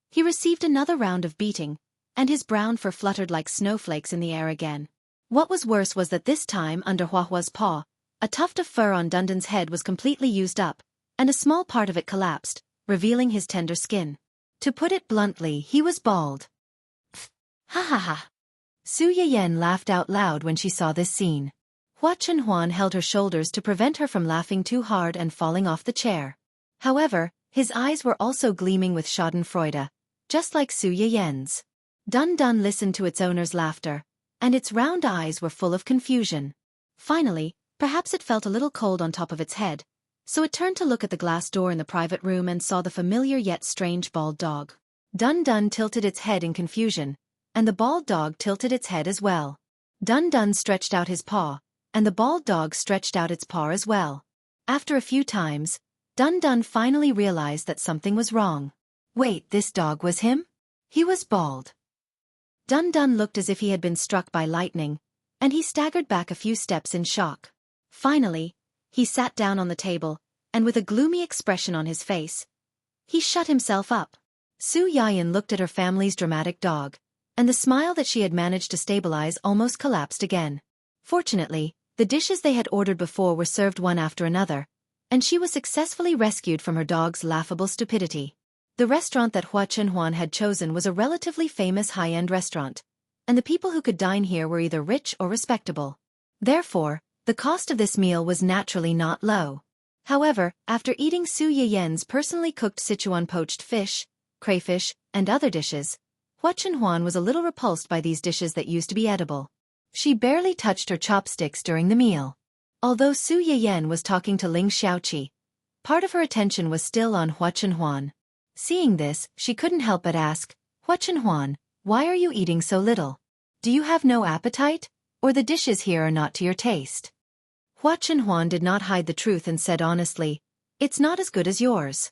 he received another round of beating, and his brown fur fluttered like snowflakes in the air again. What was worse was that this time, under Hua Hua's paw, a tuft of fur on Dun Dun's head was completely used up, and a small part of it collapsed, revealing his tender skin. To put it bluntly, he was bald. Ha ha ha. Su Yiyen laughed out loud when she saw this scene. Hua Chenhuan held her shoulders to prevent her from laughing too hard and falling off the chair. However, his eyes were also gleaming with schadenfreude, just like Su Yiyen's. Dun Dun listened to its owner's laughter, and its round eyes were full of confusion. Finally, perhaps it felt a little cold on top of its head, so it turned to look at the glass door in the private room and saw the familiar yet strange bald dog. Dun Dun tilted its head in confusion, and the bald dog tilted its head as well. Dun Dun stretched out his paw, and the bald dog stretched out its paw as well. After a few times, Dun Dun finally realized that something was wrong. Wait, this dog was him? He was bald. Dun Dun looked as if he had been struck by lightning, and he staggered back a few steps in shock. Finally, he sat down on the table, and with a gloomy expression on his face, he shut himself up. Su Yiyen looked at her family's dramatic dog, and the smile that she had managed to stabilize almost collapsed again. Fortunately, the dishes they had ordered before were served one after another, and she was successfully rescued from her dog's laughable stupidity. The restaurant that Hua Chenhuan had chosen was a relatively famous high-end restaurant, and the people who could dine here were either rich or respectable. Therefore, the cost of this meal was naturally not low. However, after eating Su Yiyen's personally cooked Sichuan poached fish, crayfish, and other dishes, Hua Chenhuan was a little repulsed by these dishes that used to be edible. She barely touched her chopsticks during the meal. Although Su Yiyen was talking to Ling Xiaoqi, part of her attention was still on Hua Chenhuan. Seeing this, she couldn't help but ask, "Hua Chenhuan, why are you eating so little? Do you have no appetite, or the dishes here are not to your taste?" Hua Chenhuan did not hide the truth and said honestly, "It's not as good as yours."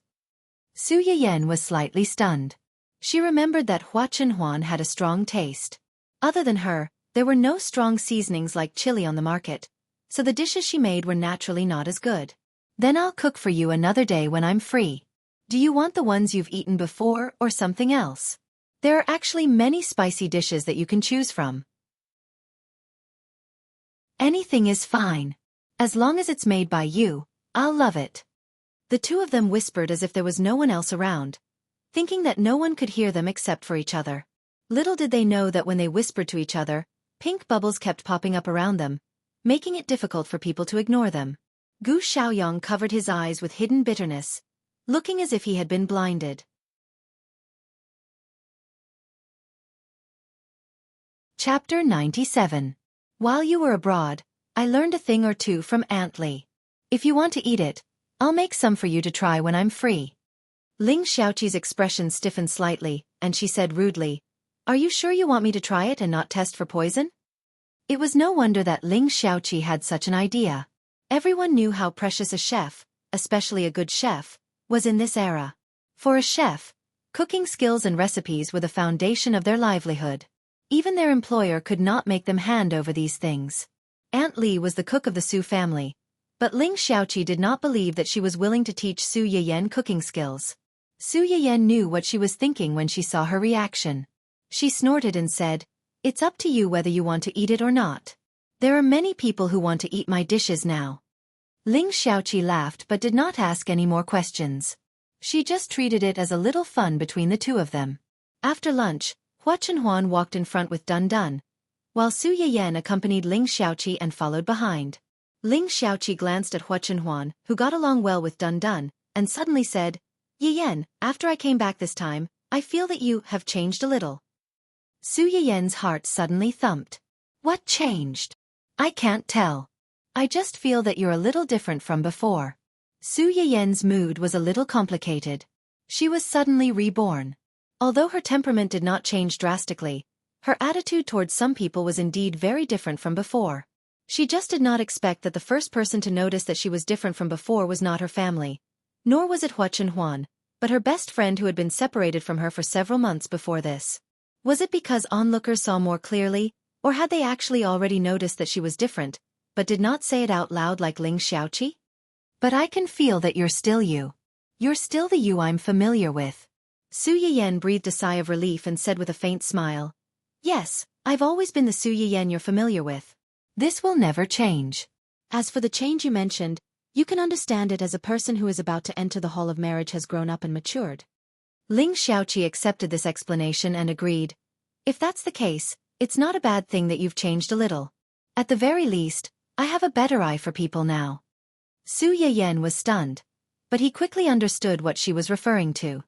Su Yiyen was slightly stunned. She remembered that Hua Chenhuan had a strong taste. Other than her, there were no strong seasonings like chili on the market, so the dishes she made were naturally not as good. "Then I'll cook for you another day when I'm free. Do you want the ones you've eaten before or something else? There are actually many spicy dishes that you can choose from." "Anything is fine. As long as it's made by you, I'll love it." The two of them whispered as if there was no one else around, thinking that no one could hear them except for each other. Little did they know that when they whispered to each other, pink bubbles kept popping up around them, making it difficult for people to ignore them. Gu Xiaoyang covered his eyes with hidden bitterness, looking as if he had been blinded. Chapter 97. While you were abroad, I learned a thing or two from Aunt Li. If you want to eat it, I'll make some for you to try when I'm free. Ling Xiaoqi's expression stiffened slightly, and she said rudely, "Are you sure you want me to try it and not test for poison?" It was no wonder that Ling Xiaoqi had such an idea. Everyone knew how precious a chef, especially a good chef, was in this era. For a chef, cooking skills and recipes were the foundation of their livelihood. Even their employer could not make them hand over these things. Aunt Li was the cook of the Su family, but Ling Xiaoqi did not believe that she was willing to teach Su Yiyan cooking skills. Su Yiyan knew what she was thinking when she saw her reaction. She snorted and said, "It's up to you whether you want to eat it or not. There are many people who want to eat my dishes now." Ling Xiaoqi laughed but did not ask any more questions. She just treated it as a little fun between the two of them. After lunch, Hua Chenhuan walked in front with Dun Dun, while Su Yiyan accompanied Ling Xiaoqi and followed behind. Ling Xiaoqi glanced at Hua Chenhuan, who got along well with Dun Dun, and suddenly said, "Yiyan, after I came back this time, I feel that you have changed a little." Su Yiyan's heart suddenly thumped. "What changed? I can't tell. I just feel that you're a little different from before." Su Yiyan's mood was a little complicated. She was suddenly reborn. Although her temperament did not change drastically, her attitude towards some people was indeed very different from before. She just did not expect that the first person to notice that she was different from before was not her family. Nor was it Hua Chenhuan, but her best friend who had been separated from her for several months before this. Was it because onlookers saw more clearly, or had they actually already noticed that she was different, but did not say it out loud like Ling Xiaoqi? "But I can feel that you're still you. You're still the you I'm familiar with." Su Yiyan breathed a sigh of relief and said with a faint smile, "Yes, I've always been the Su Yiyan you're familiar with. This will never change. As for the change you mentioned, you can understand it as a person who is about to enter the hall of marriage has grown up and matured." Ling Xiaoqi accepted this explanation and agreed, "If that's the case, it's not a bad thing that you've changed a little. At the very least, I have a better eye for people now." Su Yiyan was stunned, but he quickly understood what she was referring to.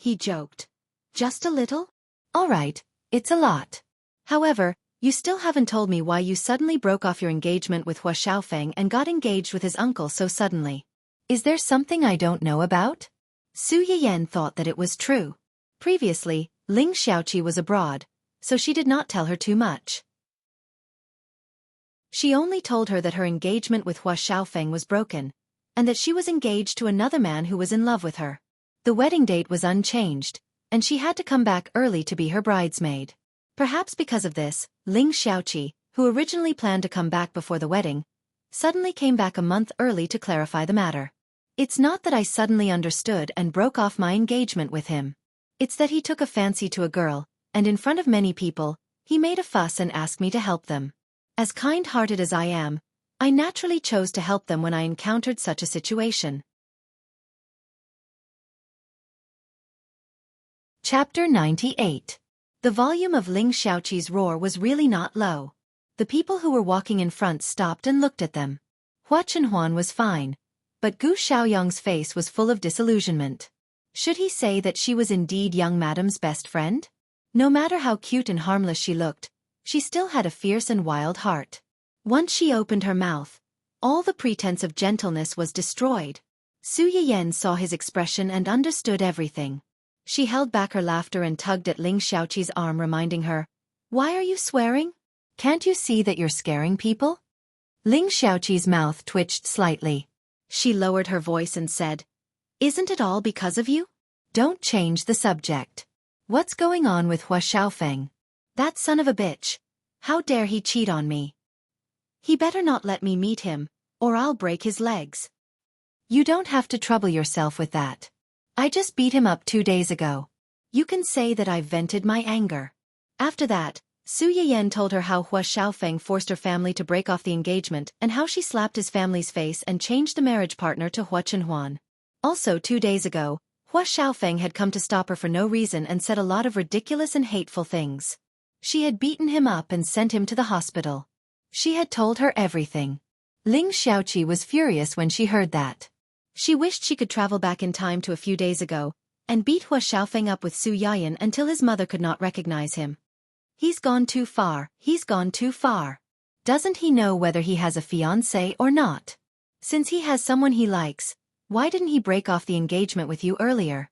He joked, "Just a little? All right, it's a lot. However, you still haven't told me why you suddenly broke off your engagement with Hua Xiaofan and got engaged with his uncle so suddenly. Is there something I don't know about?" Su Yiyan thought that it was true. Previously, Ling Xiaoqi was abroad, so she did not tell her too much. She only told her that her engagement with Hua Xiaofan was broken, and that she was engaged to another man who was in love with her. The wedding date was unchanged, and she had to come back early to be her bridesmaid. Perhaps because of this, Ling Xiaoqi, who originally planned to come back before the wedding, suddenly came back a month early to clarify the matter. "It's not that I suddenly understood and broke off my engagement with him. It's that he took a fancy to a girl, and in front of many people, he made a fuss and asked me to help them. As kind-hearted as I am, I naturally chose to help them when I encountered such a situation." Chapter 98. The volume of Ling Xiaoqi's roar was really not low. The people who were walking in front stopped and looked at them. Hua Chenhuan was fine, but Gu Xiaoyang's face was full of disillusionment. Should he say that she was indeed young madam's best friend? No matter how cute and harmless she looked, she still had a fierce and wild heart. Once she opened her mouth, all the pretense of gentleness was destroyed. Su Yiyan saw his expression and understood everything. She held back her laughter and tugged at Ling Xiaoqi's arm, reminding her, "Why are you swearing? Can't you see that you're scaring people?" Ling Xiaoqi's mouth twitched slightly. She lowered her voice and said, "Isn't it all because of you? Don't change the subject. What's going on with Hua Xiaofan? That son of a bitch. How dare he cheat on me? He better not let me meet him, or I'll break his legs." "You don't have to trouble yourself with that. I just beat him up 2 days ago. You can say that I've vented my anger." After that, Su Yiyan told her how Hua Xiaofan forced her family to break off the engagement and how she slapped his family's face and changed the marriage partner to Hua Chenhuan. Also 2 days ago, Hua Xiaofan had come to stop her for no reason and said a lot of ridiculous and hateful things. She had beaten him up and sent him to the hospital. She had told her everything. Ling Xiaoqi was furious when she heard that. She wished she could travel back in time to a few days ago, and beat Hua Xiaofan up with Su Yiyan until his mother could not recognize him. He's gone too far, he's gone too far. Doesn't he know whether he has a fiancé or not? Since he has someone he likes, why didn't he break off the engagement with you earlier?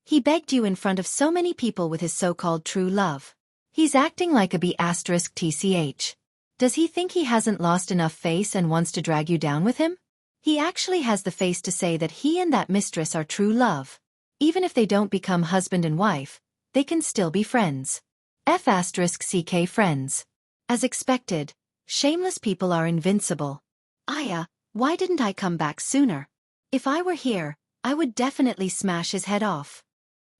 He begged you in front of so many people with his so-called true love. He's acting like a B*TCH. Does he think he hasn't lost enough face and wants to drag you down with him? He actually has the face to say that he and that mistress are true love. Even if they don't become husband and wife, they can still be friends. F*CK friends. As expected, shameless people are invincible. Aya, why didn't I come back sooner? If I were here, I would definitely smash his head off.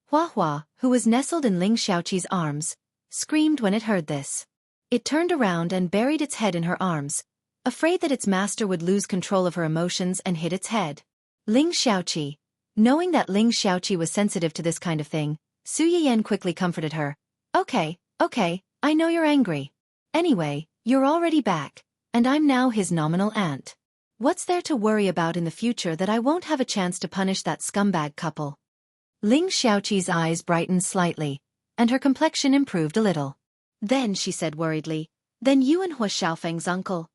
Hua, who was nestled in Ling Xiaoqi's arms, screamed when it heard this. It turned around and buried its head in her arms, afraid that its master would lose control of her emotions and hit its head. Ling Xiaoqi. Knowing that Ling Xiaoqi was sensitive to this kind of thing, Su Yiyan quickly comforted her. Okay, I know you're angry. Anyway, you're already back, and I'm now his nominal aunt. What's there to worry about in the future that I won't have a chance to punish that scumbag couple? Ling Xiaoqi's eyes brightened slightly, and her complexion improved a little. Then she said worriedly, then you and Hua Xiaofang's uncle.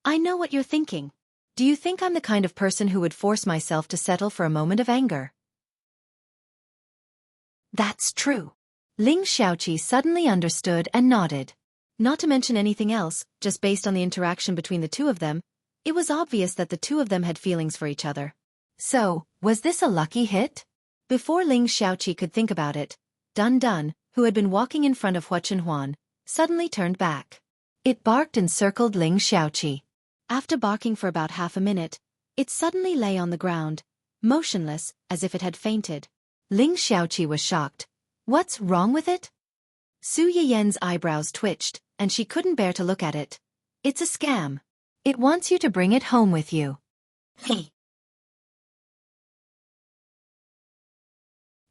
I know what you're thinking. Do you think I'm the kind of person who would force myself to settle for a moment of anger? That's true. Ling Xiaoqi suddenly understood and nodded. Not to mention anything else, just based on the interaction between the two of them, it was obvious that the two of them had feelings for each other. So, was this a lucky hit? Before Ling Xiaoqi could think about it, Dun Dun, who had been walking in front of Hua Chenhuan, suddenly turned back. It barked and circled Ling Xiaoqi. After barking for about half a minute, it suddenly lay on the ground, motionless, as if it had fainted. Ling Xiaoqi was shocked. What's wrong with it? Su Yiyan's eyebrows twitched, and she couldn't bear to look at it. It's a scam. It wants you to bring it home with you. Hey.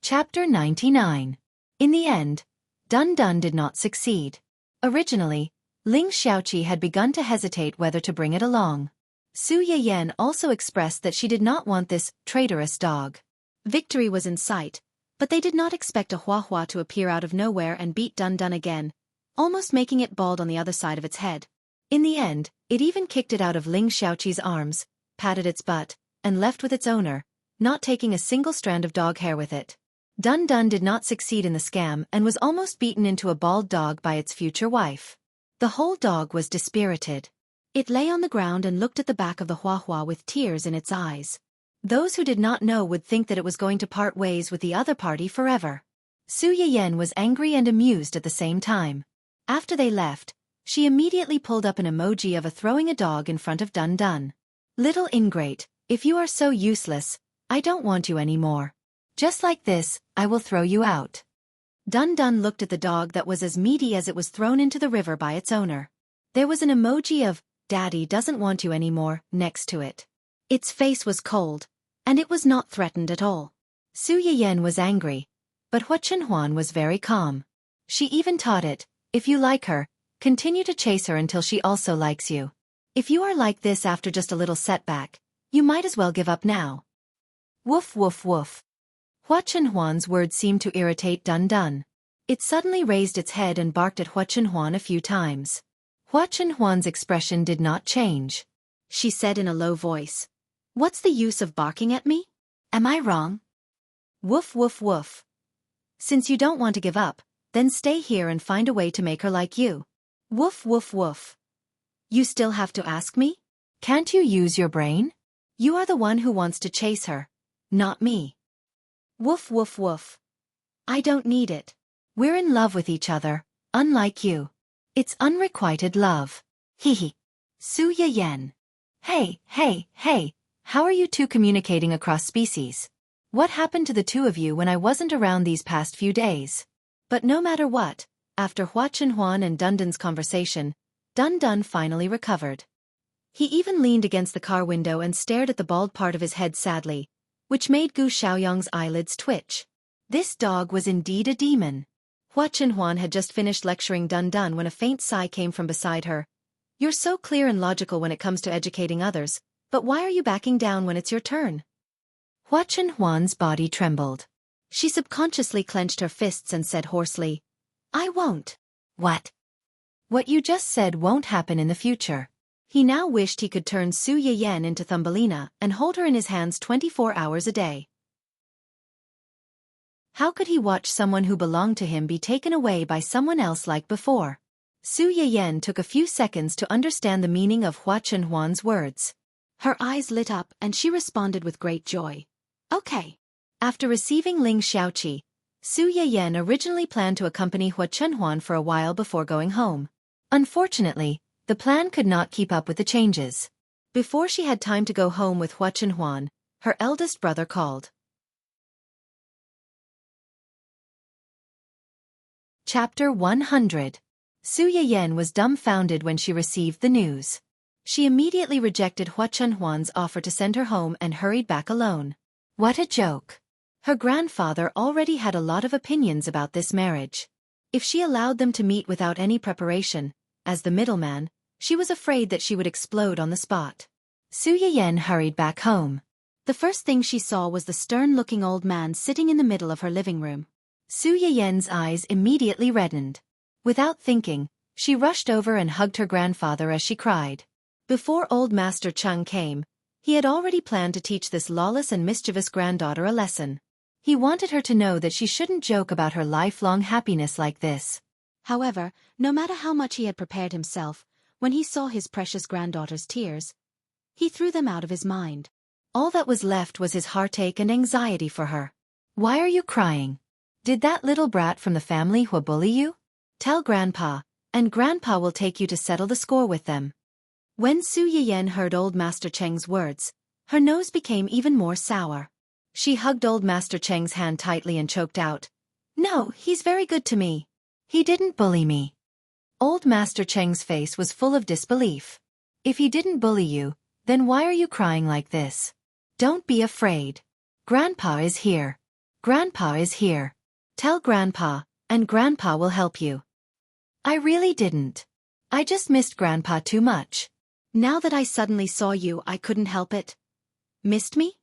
Chapter 99. In the end, Dun Dun did not succeed. Originally, Ling Xiaoqi had begun to hesitate whether to bring it along. Su Yiyan also expressed that she did not want this traitorous dog. Victory was in sight, but they did not expect a Hua to appear out of nowhere and beat Dun Dun again, almost making it bald on the other side of its head. In the end, it even kicked it out of Ling Xiaoqi's arms, patted its butt, and left with its owner, not taking a single strand of dog hair with it. Dun Dun did not succeed in the scam and was almost beaten into a bald dog by its future wife. The whole dog was dispirited. It lay on the ground and looked at the back of the Hua with tears in its eyes. Those who did not know would think that it was going to part ways with the other party forever. Su Yiyan was angry and amused at the same time. After they left, she immediately pulled up an emoji of a throwing a dog in front of Dun Dun. Little ingrate, if you are so useless, I don't want you anymore. Just like this, I will throw you out. Dun Dun looked at the dog that was as meaty as it was thrown into the river by its owner. There was an emoji of, Daddy doesn't want you anymore, next to it. Its face was cold, and it was not threatened at all. Su Yiyan was angry, but Hua Chenhuan was very calm. She even taught it, if you like her, continue to chase her until she also likes you. If you are like this after just a little setback, you might as well give up now. Woof woof woof. Hua Chenhuan's words seemed to irritate Dun Dun. It suddenly raised its head and barked at Hua Chenhuan a few times. Hua Chenhuan's expression did not change. She said in a low voice, What's the use of barking at me? Am I wrong? Woof woof woof. Since you don't want to give up, then stay here and find a way to make her like you. Woof woof woof. You still have to ask me? Can't you use your brain? You are the one who wants to chase her, not me. Woof woof woof. I don't need it. We're in love with each other, unlike you. It's unrequited love. Hee. Su Yiyan. Hey, how are you two communicating across species? What happened to the two of you when I wasn't around these past few days? But no matter what, after Hua Chenhuan and Dun Dun's conversation, Dun Dun finally recovered. He even leaned against the car window and stared at the bald part of his head sadly, which made Gu Xiaoyang's eyelids twitch. This dog was indeed a demon. Hua Chenhuan had just finished lecturing Dun Dun when a faint sigh came from beside her. You're so clear and logical when it comes to educating others, but why are you backing down when it's your turn? Hua Chenhuan's body trembled. She subconsciously clenched her fists and said hoarsely, I won't. What? What you just said won't happen in the future. He now wished he could turn Su Yiyan into Thumbelina and hold her in his hands 24 hours a day. How could he watch someone who belonged to him be taken away by someone else like before? Su Yiyan took a few seconds to understand the meaning of Hua Chenhuan's words. Her eyes lit up and she responded with great joy. Okay. After receiving Ling Xiaoqi, Su Yiyan originally planned to accompany Hua Chenhuan for a while before going home. Unfortunately, the plan could not keep up with the changes. Before she had time to go home with Hua Chenhuan, her eldest brother called. Chapter 100. Su Yiyan was dumbfounded when she received the news. She immediately rejected Hua Chenhuan's offer to send her home and hurried back alone. What a joke. Her grandfather already had a lot of opinions about this marriage. If she allowed them to meet without any preparation, as the middleman, she was afraid that she would explode on the spot. Su Yiyan hurried back home. The first thing she saw was the stern-looking old man sitting in the middle of her living room. Su Yiyan's eyes immediately reddened. Without thinking, she rushed over and hugged her grandfather as she cried. Before old Master Cheng came, he had already planned to teach this lawless and mischievous granddaughter a lesson. He wanted her to know that she shouldn't joke about her lifelong happiness like this. However, no matter how much he had prepared himself, when he saw his precious granddaughter's tears, he threw them out of his mind. All that was left was his heartache and anxiety for her. Why are you crying? Did that little brat from the family bully you? Tell Grandpa, and Grandpa will take you to settle the score with them. When Su Yiyan heard old Master Cheng's words, her nose became even more sour. She hugged old Master Cheng's hand tightly and choked out, "No, he's very good to me. He didn't bully me." Old Master Cheng's face was full of disbelief. If he didn't bully you, then why are you crying like this? Don't be afraid. Grandpa is here. Grandpa is here. Tell Grandpa, and Grandpa will help you. I really didn't. I just missed Grandpa too much. Now that I suddenly saw you, I couldn't help it. Missed me?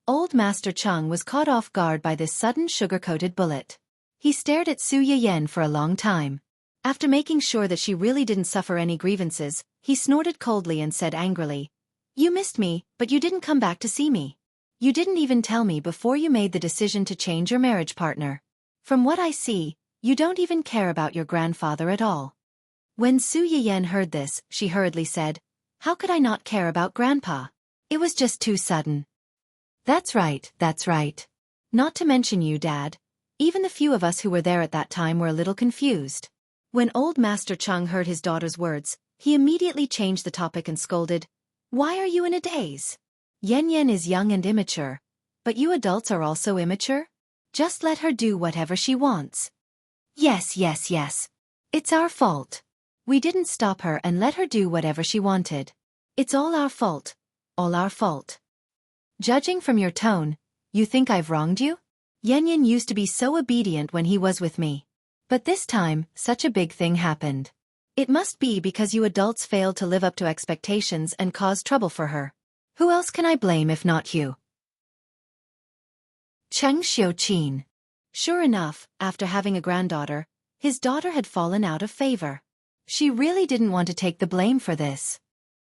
Old Master Cheng was caught off guard by this sudden sugar-coated bullet. He stared at Su Yiyan for a long time. After making sure that she really didn't suffer any grievances, he snorted coldly and said angrily, "You missed me, but you didn't come back to see me. You didn't even tell me before you made the decision to change your marriage partner. From what I see, you don't even care about your grandfather at all." When Su Yiyan heard this, she hurriedly said, "How could I not care about Grandpa? It was just too sudden." That's right, that's right. Not to mention you, Dad. Even the few of us who were there at that time were a little confused. When old Master Cheng heard his daughter's words, he immediately changed the topic and scolded, "Why are you in a daze? Yan Yan is young and immature, but you adults are also immature? Just let her do whatever she wants." Yes. It's our fault. We didn't stop her and let her do whatever she wanted. It's all our fault. All our fault. Judging from your tone, you think I've wronged you? Yan Yan used to be so obedient when he was with me. But this time, such a big thing happened. It must be because you adults failed to live up to expectations and caused trouble for her. Who else can I blame if not you? Cheng Xiuqin. Sure enough, after having a granddaughter, his daughter had fallen out of favor. She really didn't want to take the blame for this.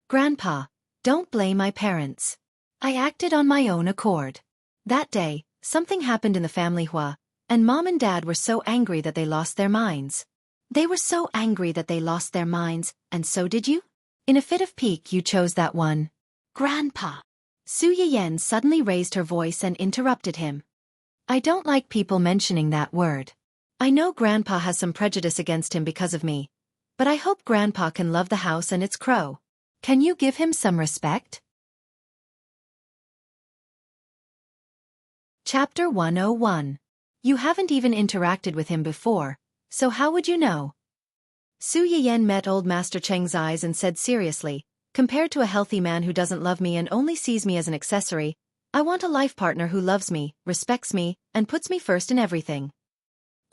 Grandpa, don't blame my parents. I acted on my own accord. That day, something happened in the family Hua, and Mom and Dad were so angry that they lost their minds. They were so angry that they lost their minds, and so did you? In a fit of pique you chose that one. Grandpa. Su Yiyan suddenly raised her voice and interrupted him. I don't like people mentioning that word. I know Grandpa has some prejudice against him because of me, but I hope Grandpa can love the house and its crow. Can you give him some respect? Chapter 101. You haven't even interacted with him before, so how would you know? Su Yiyan met old Master Cheng's eyes and said seriously, compared to a healthy man who doesn't love me and only sees me as an accessory, I want a life partner who loves me, respects me, and puts me first in everything.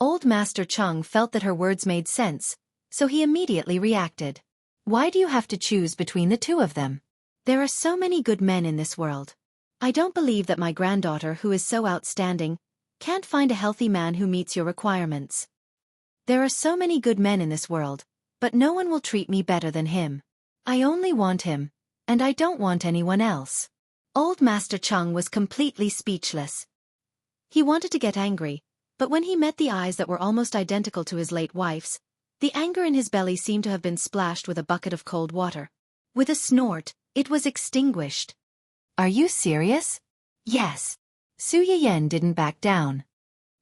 Old Master Cheng felt that her words made sense, so he immediately reacted. Why do you have to choose between the two of them? There are so many good men in this world. I don't believe that my granddaughter, who is so outstanding, can't find a healthy man who meets your requirements. There are so many good men in this world, but no one will treat me better than him. I only want him, and I don't want anyone else. Old Master Chung was completely speechless. He wanted to get angry, but when he met the eyes that were almost identical to his late wife's, the anger in his belly seemed to have been splashed with a bucket of cold water. With a snort, it was extinguished. Are you serious? Yes. Su Yiyen didn't back down.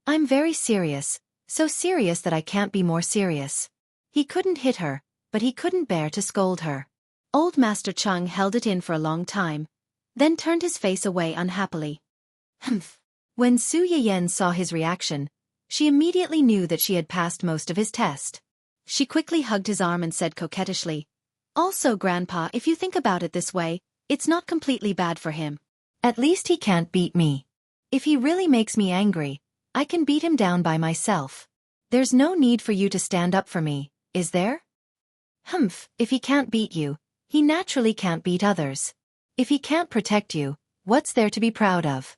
I'm very serious, so serious that I can't be more serious. He couldn't hit her, but he couldn't bear to scold her. Old Master Chung held it in for a long time, then turned his face away unhappily. Humph. When Su Yiyen saw his reaction, she immediately knew that she had passed most of his test. She quickly hugged his arm and said coquettishly, "Also, Grandpa, if you think about it this way, it's not completely bad for him. At least he can't beat me. If he really makes me angry, I can beat him down by myself. There's no need for you to stand up for me, is there?" Humph, if he can't beat you, he naturally can't beat others. If he can't protect you, what's there to be proud of?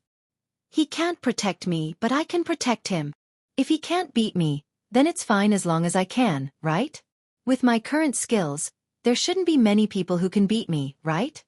He can't protect me, but I can protect him. If he can't beat me, then it's fine as long as I can, right? With my current skills, there shouldn't be many people who can beat me, right?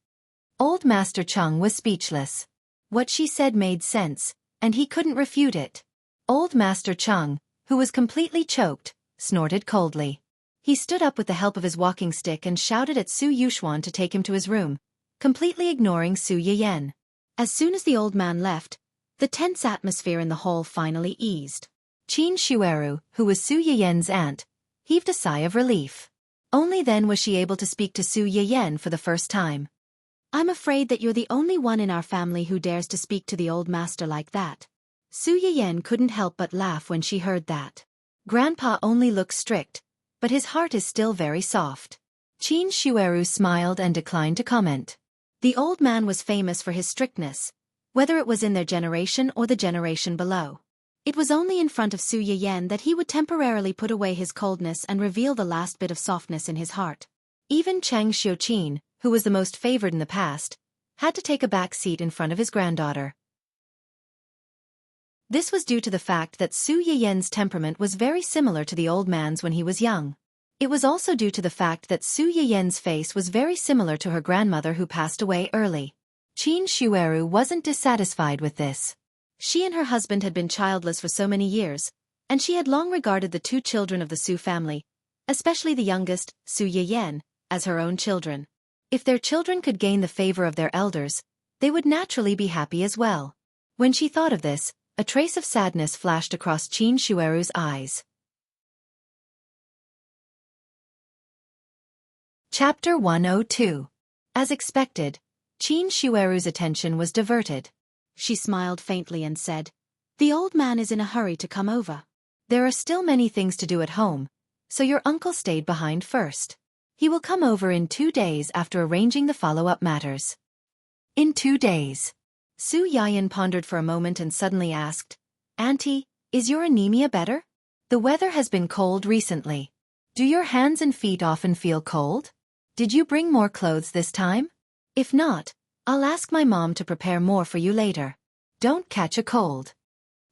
Old Master Chung was speechless. What she said made sense, and he couldn't refute it. Old Master Chung, who was completely choked, snorted coldly. He stood up with the help of his walking stick and shouted at Su Yuxuan to take him to his room, completely ignoring Su Yiyen. As soon as the old man left, the tense atmosphere in the hall finally eased. Qin Shueru, who was Su Yiyen's aunt, heaved a sigh of relief. Only then was she able to speak to Su Yiyen for the first time. "I'm afraid that you're the only one in our family who dares to speak to the old master like that." Su Yiyen couldn't help but laugh when she heard that. Grandpa only looks strict, but his heart is still very soft. Qin Shueru smiled and declined to comment. The old man was famous for his strictness, whether it was in their generation or the generation below. It was only in front of Su Yiyen that he would temporarily put away his coldness and reveal the last bit of softness in his heart. Even Chang Xiuqin, who was the most favored in the past, had to take a back seat in front of his granddaughter. This was due to the fact that Su Yiyen's temperament was very similar to the old man's when he was young. It was also due to the fact that Su Yiyen's face was very similar to her grandmother who passed away early. Qin Shueru wasn't dissatisfied with this. She and her husband had been childless for so many years, and she had long regarded the two children of the Su family, especially the youngest, Su Yiyen, as her own children. If their children could gain the favor of their elders, they would naturally be happy as well. When she thought of this, a trace of sadness flashed across Qin Shueru's eyes. Chapter 102. As expected, Qin Shueru's attention was diverted. She smiled faintly and said, "The old man is in a hurry to come over. There are still many things to do at home, so your uncle stayed behind first. He will come over in 2 days after arranging the follow-up matters." In 2 days. Su Yiyen pondered for a moment and suddenly asked, "Auntie, is your anemia better? The weather has been cold recently. Do your hands and feet often feel cold? Did you bring more clothes this time? If not, I'll ask my mom to prepare more for you later. Don't catch a cold."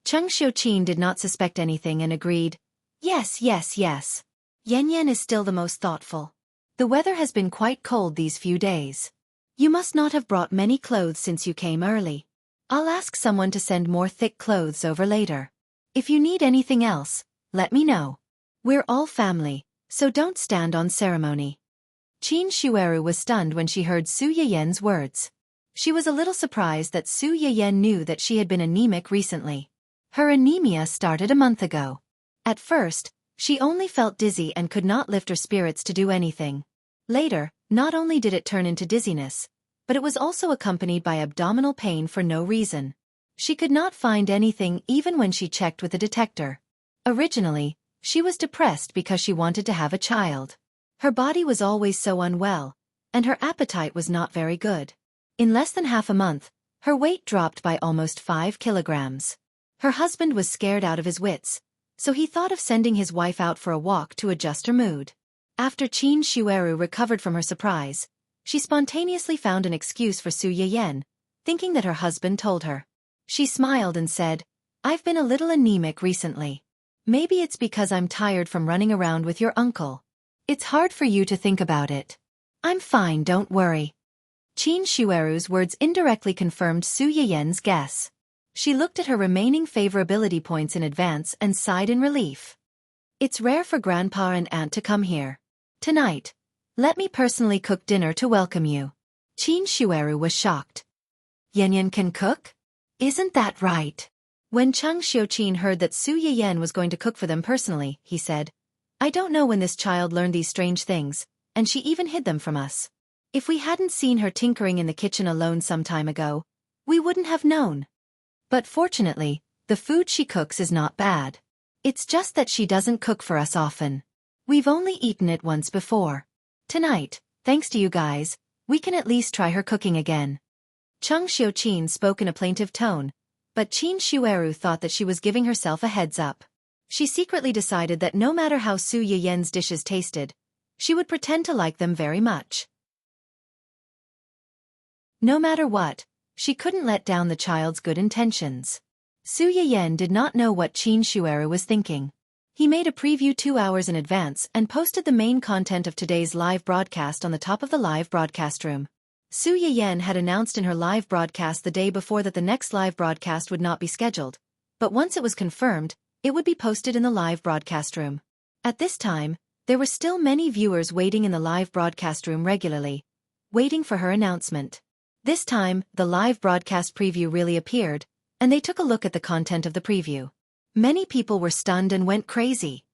Cheng Xiuqin did not suspect anything and agreed, "Yes, yes, yes. Yan Yan is still the most thoughtful. The weather has been quite cold these few days. You must not have brought many clothes since you came early. I'll ask someone to send more thick clothes over later. If you need anything else, let me know. We're all family, so don't stand on ceremony." Qin Shueru was stunned when she heard Su Yiyen's words. She was a little surprised that Su Yiyen knew that she had been anemic recently. Her anemia started a month ago. At first, she only felt dizzy and could not lift her spirits to do anything. Later, not only did it turn into dizziness, but it was also accompanied by abdominal pain for no reason. She could not find anything even when she checked with the detector. Originally, she was depressed because she wanted to have a child. Her body was always so unwell, and her appetite was not very good. In less than half a month, her weight dropped by almost 5 kilograms. Her husband was scared out of his wits, so he thought of sending his wife out for a walk to adjust her mood. After Qin Shueru recovered from her surprise, she spontaneously found an excuse for Su Yiyen, thinking that her husband told her. She smiled and said, "I've been a little anemic recently. Maybe it's because I'm tired from running around with your uncle. It's hard for you to think about it. I'm fine, don't worry. Qin Shueru's words indirectly confirmed Su Yiyen's guess. She looked at her remaining favorability points in advance and sighed in relief. It's rare for Grandpa and Aunt to come here. Tonight, let me personally cook dinner to welcome you. Qin Shueru was shocked. Yan can cook? Isn't that right? When Cheng Xiuqin heard that Su Yiyen was going to cook for them personally, he said, I don't know when this child learned these strange things, and she even hid them from us. If we hadn't seen her tinkering in the kitchen alone some time ago, we wouldn't have known. But fortunately, the food she cooks is not bad. It's just that she doesn't cook for us often. We've only eaten it once before. Tonight, thanks to you guys, we can at least try her cooking again. Cheng Xiuqin spoke in a plaintive tone, but Qin Shueru thought that she was giving herself a heads up. She secretly decided that no matter how Su Yiyen's dishes tasted, she would pretend to like them very much. No matter what, she couldn't let down the child's good intentions. Su Yiyen did not know what Qin Shueru was thinking. He made a preview 2 hours in advance and posted the main content of today's live broadcast on the top of the live broadcast room. Su Yiyen had announced in her live broadcast the day before that the next live broadcast would not be scheduled, but once it was confirmed, it would be posted in the live broadcast room. At this time, there were still many viewers waiting in the live broadcast room regularly, waiting for her announcement. This time, the live broadcast preview really appeared, and they took a look at the content of the preview. Many people were stunned and went crazy.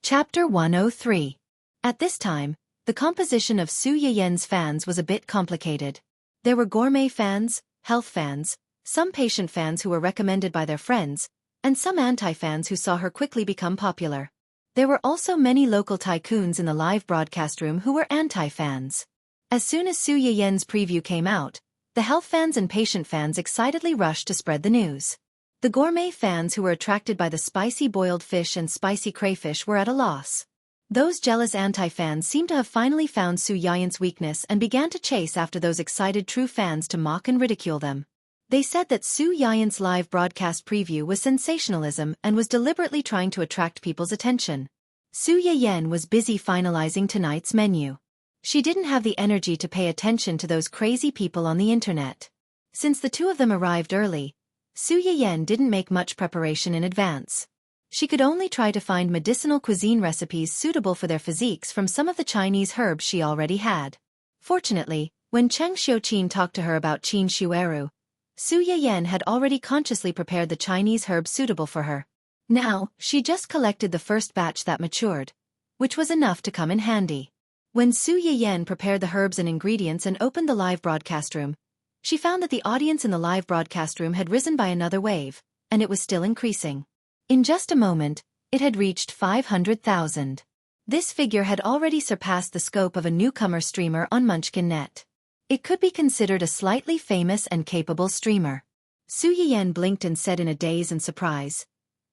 Chapter 103. At this time, the composition of Su Yiyen's fans was a bit complicated. There were gourmet fans, health fans, some patient fans who were recommended by their friends, and some anti-fans who saw her quickly become popular. There were also many local tycoons in the live broadcast room who were anti-fans. As soon as Su Yiyen's preview came out, the health fans and patient fans excitedly rushed to spread the news. The gourmet fans who were attracted by the spicy boiled fish and spicy crayfish were at a loss. Those jealous anti-fans seemed to have finally found Su Yiyen's weakness and began to chase after those excited true fans to mock and ridicule them. They said that Su Yiyen's live broadcast preview was sensationalism and was deliberately trying to attract people's attention. Su Yiyen was busy finalizing tonight's menu. She didn't have the energy to pay attention to those crazy people on the internet. Since the two of them arrived early, Su Yiyen didn't make much preparation in advance. She could only try to find medicinal cuisine recipes suitable for their physiques from some of the Chinese herbs she already had. Fortunately, when Cheng Xiuqin talked to her about Qin Shueru, Su Yiyen had already consciously prepared the Chinese herbs suitable for her. Now, she just collected the first batch that matured, which was enough to come in handy. When Su Yiyen prepared the herbs and ingredients and opened the live broadcast room, she found that the audience in the live broadcast room had risen by another wave, and it was still increasing. In just a moment, it had reached 500,000. This figure had already surpassed the scope of a newcomer streamer on Munchkin.net. It could be considered a slightly famous and capable streamer. Su Yiyen blinked and said in a daze and surprise,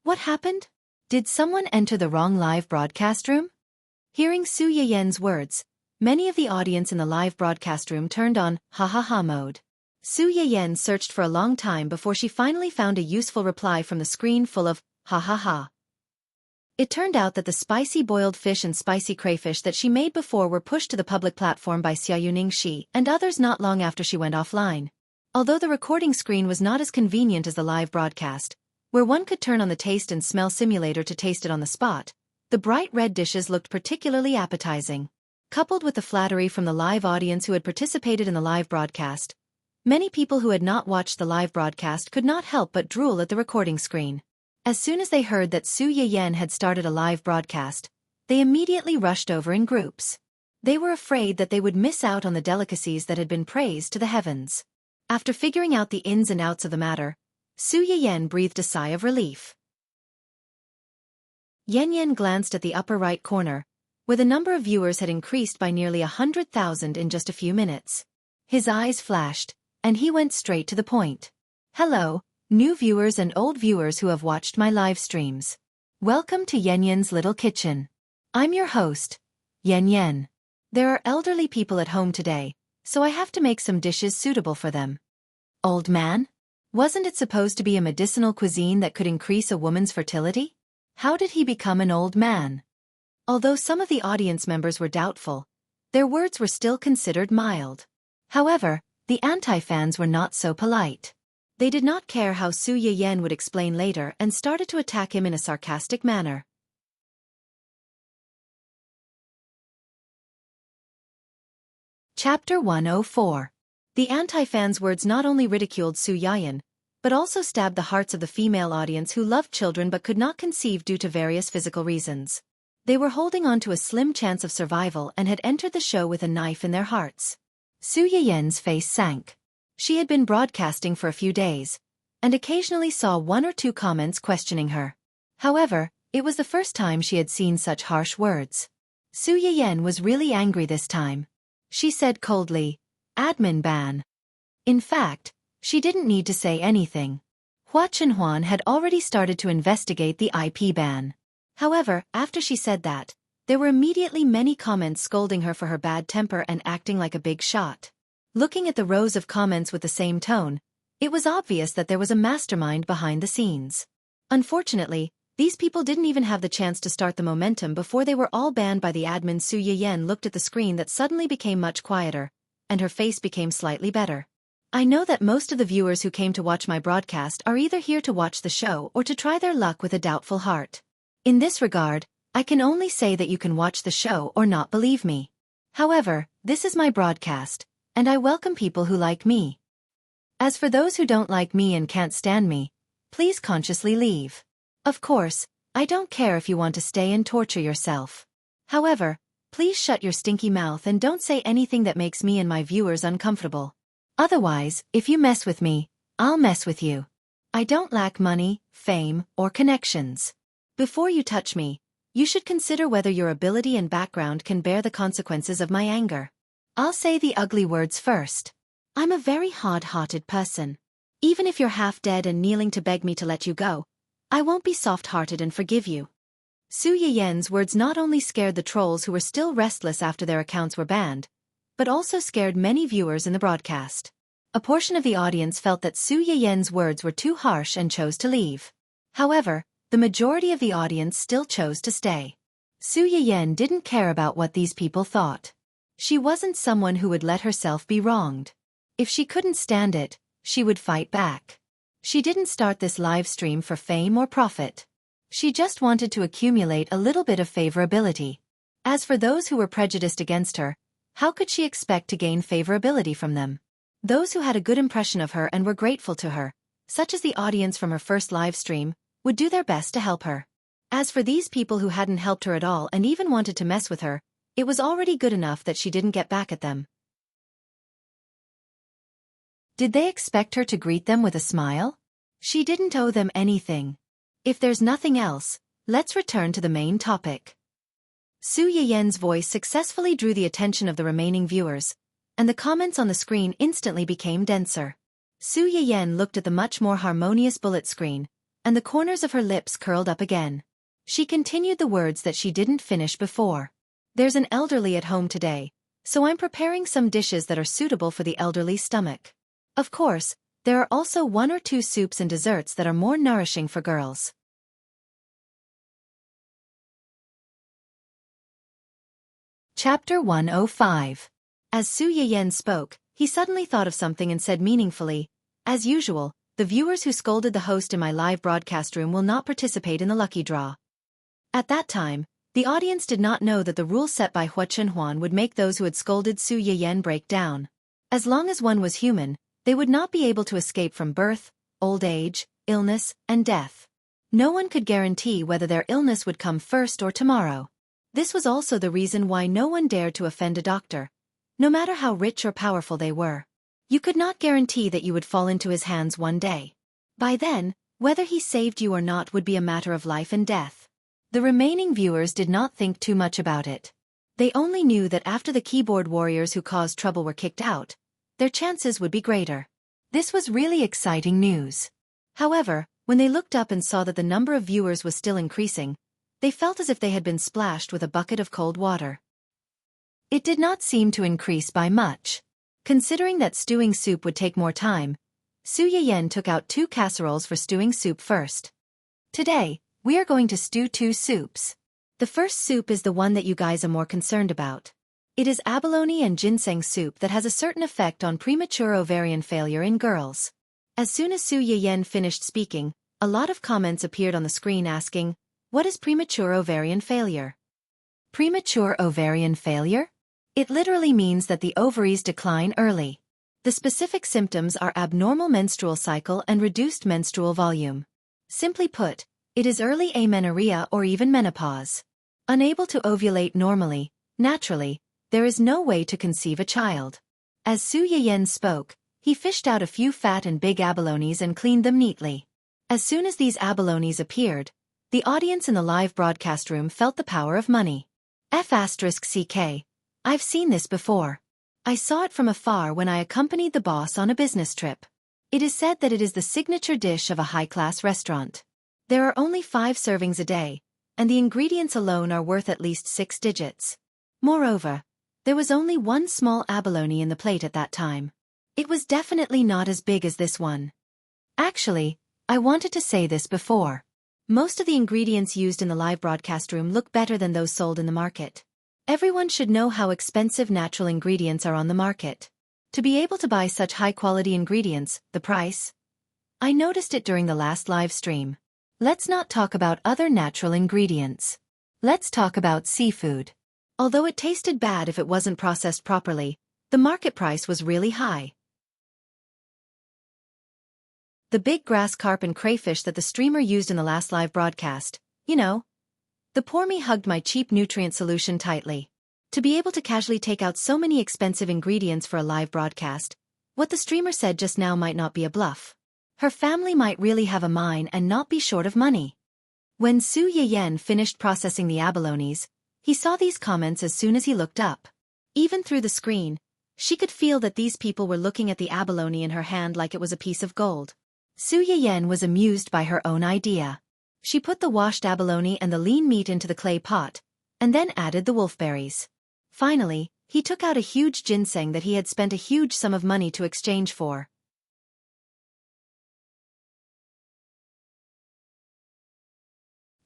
"What happened? Did someone enter the wrong live broadcast room?" Hearing Su Yiyen's words, many of the audience in the live broadcast room turned on ha-ha-ha mode. Su Yiyen searched for a long time before she finally found a useful reply from the screen full of ha-ha-ha. It turned out that the spicy boiled fish and spicy crayfish that she made before were pushed to the public platform by Xiaoning Shi and others not long after she went offline. Although the recording screen was not as convenient as the live broadcast, where one could turn on the taste and smell simulator to taste it on the spot, the bright red dishes looked particularly appetizing. Coupled with the flattery from the live audience who had participated in the live broadcast, many people who had not watched the live broadcast could not help but drool at the recording screen. As soon as they heard that Su Yiyen had started a live broadcast, they immediately rushed over in groups. They were afraid that they would miss out on the delicacies that had been praised to the heavens. After figuring out the ins and outs of the matter, Su Yiyen breathed a sigh of relief. Yan glanced at the upper right corner, where the number of viewers had increased by nearly 100,000 in just a few minutes. His eyes flashed, and he went straight to the point. "Hello, new viewers and old viewers who have watched my live streams. Welcome to Yan's Little Kitchen. I'm your host, Yan. There are elderly people at home today, so I have to make some dishes suitable for them." "Old man?" Wasn't it supposed to be a medicinal cuisine that could increase a woman's fertility? How did he become an old man? Although some of the audience members were doubtful, their words were still considered mild. However, the anti-fans were not so polite. They did not care how Su Yiyan would explain later and started to attack him in a sarcastic manner. Chapter 104. The anti-fans' words not only ridiculed Su Yiyan, but also stabbed the hearts of the female audience who loved children but could not conceive due to various physical reasons. They were holding on to a slim chance of survival and had entered the show with a knife in their hearts. Su Yiyan's face sank. She had been broadcasting for a few days, and occasionally saw one or two comments questioning her. However, it was the first time she had seen such harsh words. Su Yiyan was really angry this time. She said coldly, "Admin ban." In fact, she didn't need to say anything. Hua Chenhuan had already started to investigate the IP ban. However, after she said that, there were immediately many comments scolding her for her bad temper and acting like a big shot. Looking at the rows of comments with the same tone, it was obvious that there was a mastermind behind the scenes. Unfortunately, these people didn't even have the chance to start the momentum before they were all banned by the admin. Su Yiyan looked at the screen that suddenly became much quieter, and her face became slightly better. I know that most of the viewers who came to watch my broadcast are either here to watch the show or to try their luck with a doubtful heart. In this regard, I can only say that you can watch the show or not believe me. However, this is my broadcast, and I welcome people who like me. As for those who don't like me and can't stand me, please consciously leave. Of course, I don't care if you want to stay and torture yourself. However, please shut your stinky mouth and don't say anything that makes me and my viewers uncomfortable. Otherwise, if you mess with me, I'll mess with you. I don't lack money, fame, or connections. Before you touch me, you should consider whether your ability and background can bear the consequences of my anger. I'll say the ugly words first. I'm a very hard-hearted person. Even if you're half dead and kneeling to beg me to let you go, I won't be soft-hearted and forgive you. Su Yiyan's words not only scared the trolls who were still restless after their accounts were banned, but also scared many viewers in the broadcast. A portion of the audience felt that Su Yiyan's words were too harsh and chose to leave. However, the majority of the audience still chose to stay. Su Yiyan didn't care about what these people thought. She wasn't someone who would let herself be wronged. If she couldn't stand it, she would fight back. She didn't start this live stream for fame or profit. She just wanted to accumulate a little bit of favorability. As for those who were prejudiced against her, how could she expect to gain favorability from them? Those who had a good impression of her and were grateful to her, such as the audience from her first live stream, would do their best to help her. As for these people who hadn't helped her at all and even wanted to mess with her, it was already good enough that she didn't get back at them. Did they expect her to greet them with a smile? She didn't owe them anything. If there's nothing else, let's return to the main topic. Su Yiyan's voice successfully drew the attention of the remaining viewers, and the comments on the screen instantly became denser. Su Yiyan looked at the much more harmonious bullet screen, and the corners of her lips curled up again. She continued the words that she didn't finish before. There's an elderly at home today, so I'm preparing some dishes that are suitable for the elderly stomach. Of course, there are also one or two soups and desserts that are more nourishing for girls. Chapter 105. As Su Yiyan spoke, he suddenly thought of something and said meaningfully, "As usual, the viewers who scolded the host in my live broadcast room will not participate in the lucky draw." At that time, the audience did not know that the rule set by Hua Chenhuan would make those who had scolded Su Yiyan break down. As long as one was human, they would not be able to escape from birth, old age, illness, and death. No one could guarantee whether their illness would come first or tomorrow. This was also the reason why no one dared to offend a doctor, no matter how rich or powerful they were. You could not guarantee that you would fall into his hands one day. By then, whether he saved you or not would be a matter of life and death. The remaining viewers did not think too much about it. They only knew that after the keyboard warriors who caused trouble were kicked out, their chances would be greater. This was really exciting news. However, when they looked up and saw that the number of viewers was still increasing, they felt as if they had been splashed with a bucket of cold water. It did not seem to increase by much. Considering that stewing soup would take more time, Su Yiyen took out 2 casseroles for stewing soup first. Today, we are going to stew 2 soups. The first soup is the one that you guys are more concerned about. It is abalone and ginseng soup that has a certain effect on premature ovarian failure in girls. As soon as Su Yiyen finished speaking, a lot of comments appeared on the screen asking, "What is premature ovarian failure?" Premature ovarian failure? It literally means that the ovaries decline early. The specific symptoms are abnormal menstrual cycle and reduced menstrual volume. Simply put, it is early amenorrhea or even menopause. Unable to ovulate normally, naturally, there is no way to conceive a child. As Su Yiyen spoke, he fished out a few fat and big abalones and cleaned them neatly. As soon as these abalones appeared, the audience in the live broadcast room felt the power of money. F***CK. I've seen this before. I saw it from afar when I accompanied the boss on a business trip. It is said that it is the signature dish of a high-class restaurant. There are only 5 servings a day, and the ingredients alone are worth at least 6 digits. Moreover, there was only 1 small abalone in the plate at that time. It was definitely not as big as this one. Actually, I wanted to say this before. Most of the ingredients used in the live broadcast room look better than those sold in the market. Everyone should know how expensive natural ingredients are on the market. To be able to buy such high-quality ingredients, the price? I noticed it during the last live stream. Let's not talk about other natural ingredients. Let's talk about seafood. Although it tasted bad if it wasn't processed properly, the market price was really high. The big grass carp and crayfish that the streamer used in the last live broadcast, you know. The poor me hugged my cheap nutrient solution tightly. To be able to casually take out so many expensive ingredients for a live broadcast, what the streamer said just now might not be a bluff. Her family might really have a mine and not be short of money. When Su Yiyen finished processing the abalones, he saw these comments as soon as he looked up. Even through the screen, she could feel that these people were looking at the abalone in her hand like it was a piece of gold. Su Yiyen was amused by her own idea. She put the washed abalone and the lean meat into the clay pot, and then added the wolfberries. Finally, he took out a huge ginseng that he had spent a huge sum of money to exchange for.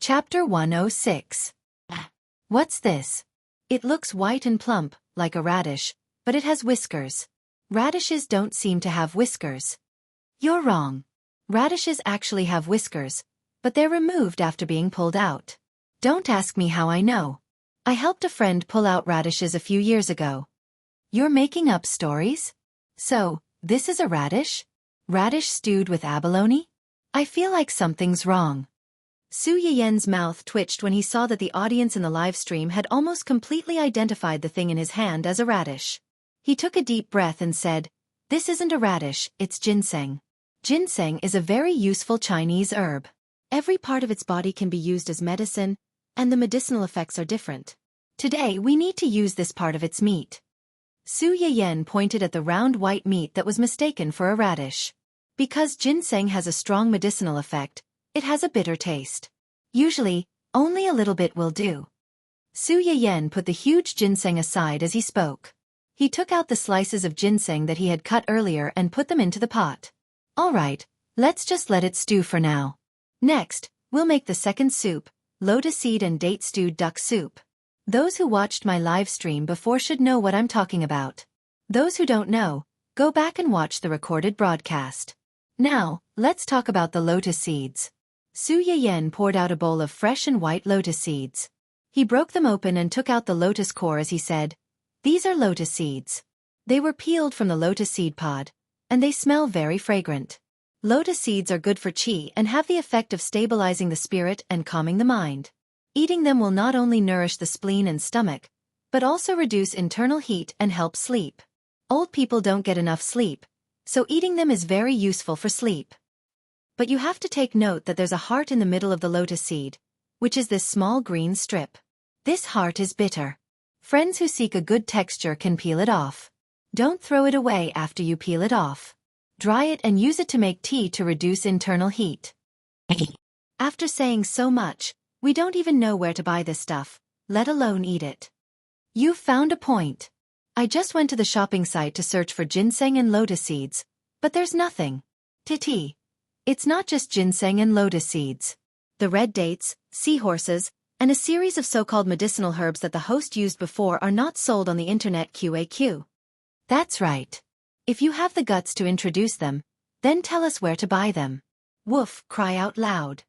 Chapter 106. What's this? It looks white and plump, like a radish, but it has whiskers. Radishes don't seem to have whiskers. You're wrong. Radishes actually have whiskers, but they're removed after being pulled out. Don't ask me how I know. I helped a friend pull out radishes a few years ago. You're making up stories? So, this is a radish? Radish stewed with abalone? I feel like something's wrong. Su Yiyen's mouth twitched when he saw that the audience in the live stream had almost completely identified the thing in his hand as a radish. He took a deep breath and said, "This isn't a radish, it's ginseng." Ginseng is a very useful Chinese herb. Every part of its body can be used as medicine, and the medicinal effects are different. Today we need to use this part of its meat. Su Yiyen pointed at the round white meat that was mistaken for a radish. Because ginseng has a strong medicinal effect, it has a bitter taste. Usually, only a little bit will do. Su Yiyen put the huge ginseng aside as he spoke. He took out the slices of ginseng that he had cut earlier and put them into the pot. Alright, let's just let it stew for now. Next, we'll make the second soup, lotus seed and date stewed duck soup. Those who watched my live stream before should know what I'm talking about. Those who don't know, go back and watch the recorded broadcast. Now, let's talk about the lotus seeds. Su Yiyen poured out a bowl of fresh and white lotus seeds. He broke them open and took out the lotus core as he said, "These are lotus seeds. They were peeled from the lotus seed pod, and they smell very fragrant. Lotus seeds are good for qi and have the effect of stabilizing the spirit and calming the mind. Eating them will not only nourish the spleen and stomach, but also reduce internal heat and help sleep. Old people don't get enough sleep, so eating them is very useful for sleep. But you have to take note that there's a heart in the middle of the lotus seed, which is this small green strip. This heart is bitter. Friends who seek a good texture can peel it off. Don't throw it away after you peel it off. Dry it and use it to make tea to reduce internal heat." After saying so much, we don't even know where to buy this stuff, let alone eat it. You've found a point. I just went to the shopping site to search for ginseng and lotus seeds, but there's nothing. Titi. It's not just ginseng and lotus seeds. The red dates, seahorses, and a series of so-called medicinal herbs that the host used before are not sold on the internet QAQ. That's right. If you have the guts to introduce them, then tell us where to buy them. Woof, cry out loud.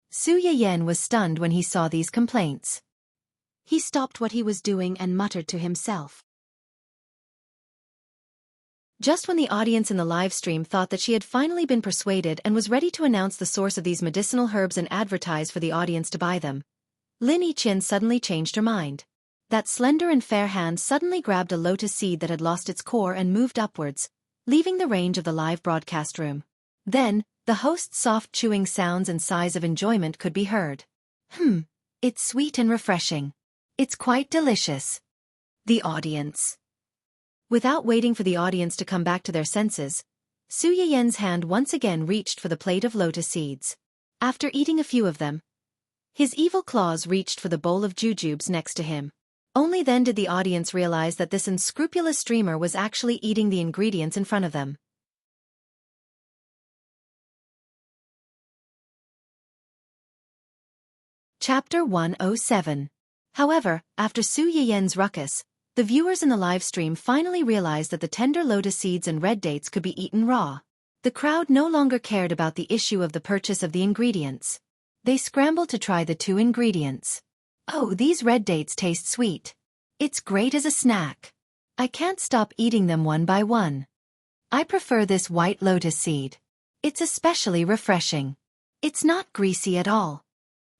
Su Yiyen was stunned when he saw these complaints. He stopped what he was doing and muttered to himself. Just when the audience in the live stream thought that she had finally been persuaded and was ready to announce the source of these medicinal herbs and advertise for the audience to buy them, Lin Yiqian suddenly changed her mind. That slender and fair hand suddenly grabbed a lotus seed that had lost its core and moved upwards, leaving the range of the live broadcast room. Then, the host's soft chewing sounds and sighs of enjoyment could be heard. It's sweet and refreshing. It's quite delicious. The audience. Without waiting for the audience to come back to their senses, Su Yiyen's hand once again reached for the plate of lotus seeds. After eating a few of them, his evil claws reached for the bowl of jujubes next to him. Only then did the audience realize that this unscrupulous streamer was actually eating the ingredients in front of them. Chapter 107. However, after Su Yiyen's ruckus, the viewers in the live stream finally realized that the tender lotus seeds and red dates could be eaten raw. The crowd no longer cared about the issue of the purchase of the ingredients. They scrambled to try the 2 ingredients. Oh, these red dates taste sweet. It's great as a snack. I can't stop eating them one by one. I prefer this white lotus seed. It's especially refreshing. It's not greasy at all.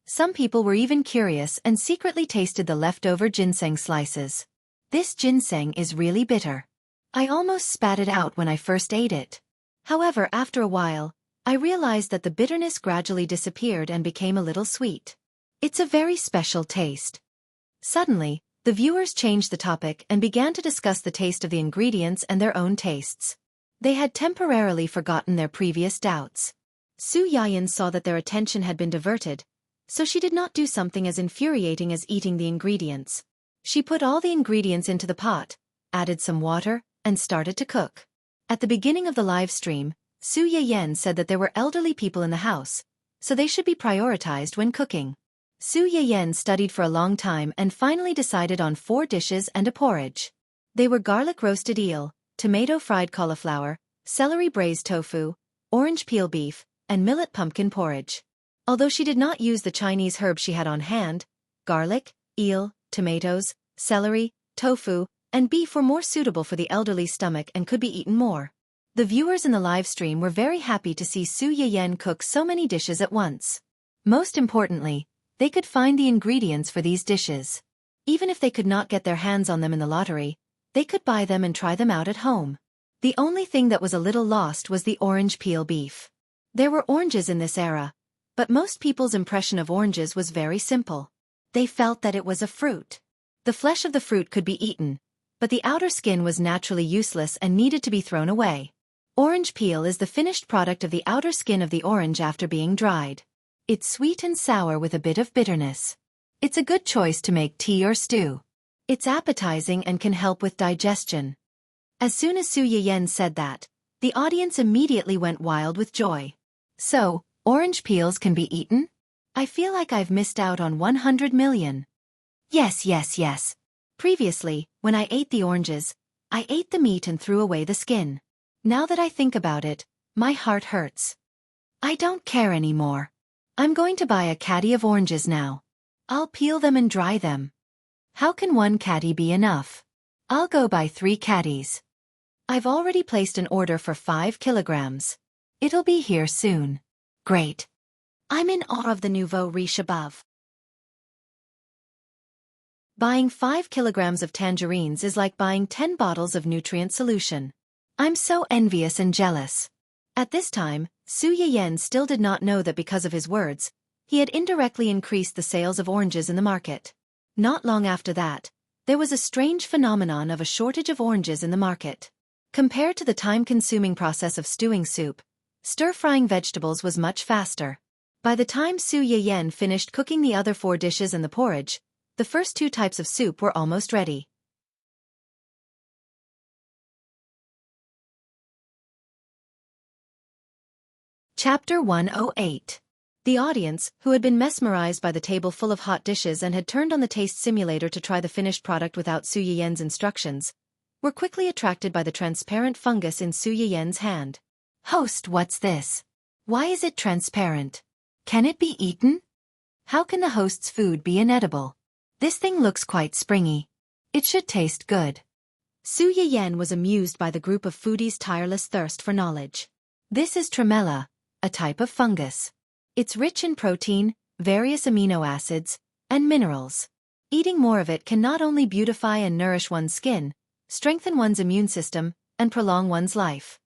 Some people were even curious and secretly tasted the leftover ginseng slices. This ginseng is really bitter. I almost spat it out when I first ate it. However, after a while, I realized that the bitterness gradually disappeared and became a little sweet. It's a very special taste. Suddenly, the viewers changed the topic and began to discuss the taste of the ingredients and their own tastes. They had temporarily forgotten their previous doubts. Su Yiyen saw that their attention had been diverted, so she did not do something as infuriating as eating the ingredients. She put all the ingredients into the pot, added some water, and started to cook. At the beginning of the live stream, Su Yiyen said that there were elderly people in the house, so they should be prioritized when cooking. Su Yiyen studied for a long time and finally decided on 4 dishes and a porridge. They were garlic roasted eel, tomato fried cauliflower, celery braised tofu, orange peel beef, and millet pumpkin porridge. Although she did not use the Chinese herbs she had on hand, garlic, eel, tomatoes, celery, tofu, and beef were more suitable for the elderly stomach and could be eaten more. The viewers in the live stream were very happy to see Su Yiyen cook so many dishes at once. Most importantly, they could find the ingredients for these dishes. Even if they could not get their hands on them in the lottery, they could buy them and try them out at home. The only thing that was a little lost was the orange peel beef. There were oranges in this era, but most people's impression of oranges was very simple. They felt that it was a fruit. The flesh of the fruit could be eaten, but the outer skin was naturally useless and needed to be thrown away. Orange peel is the finished product of the outer skin of the orange after being dried. It's sweet and sour with a bit of bitterness. It's a good choice to make tea or stew. It's appetizing and can help with digestion. As soon as Su Yiyen said that, the audience immediately went wild with joy. So, orange peels can be eaten? I feel like I've missed out on 100 million. Yes. Previously, when I ate the oranges, I ate the meat and threw away the skin. Now that I think about it, my heart hurts. I don't care anymore. I'm going to buy a caddy of oranges now. I'll peel them and dry them. How can 1 caddy be enough? I'll go buy 3 caddies. I've already placed an order for 5 kilograms. It'll be here soon. Great. I'm in awe of the nouveau riche above. Buying 5 kilograms of tangerines is like buying 10 bottles of nutrient solution. I'm so envious and jealous. At this time, Su Yiyen still did not know that because of his words, he had indirectly increased the sales of oranges in the market. Not long after that, there was a strange phenomenon of a shortage of oranges in the market. Compared to the time-consuming process of stewing soup, stir-frying vegetables was much faster. By the time Su Yiyen finished cooking the other 4 dishes and the porridge, the first 2 types of soup were almost ready. Chapter 108. The audience, who had been mesmerized by the table full of hot dishes and had turned on the taste simulator to try the finished product without Su Yiyen's instructions, were quickly attracted by the transparent fungus in Su Yiyen's hand. Host, what's this? Why is it transparent? Can it be eaten? How can the host's food be inedible? This thing looks quite springy. It should taste good. Su Yiyen was amused by the group of foodies' tireless thirst for knowledge. This is tremella, a type of fungus. It's rich in protein, various amino acids, and minerals. Eating more of it can not only beautify and nourish one's skin, strengthen one's immune system, and prolong one's life.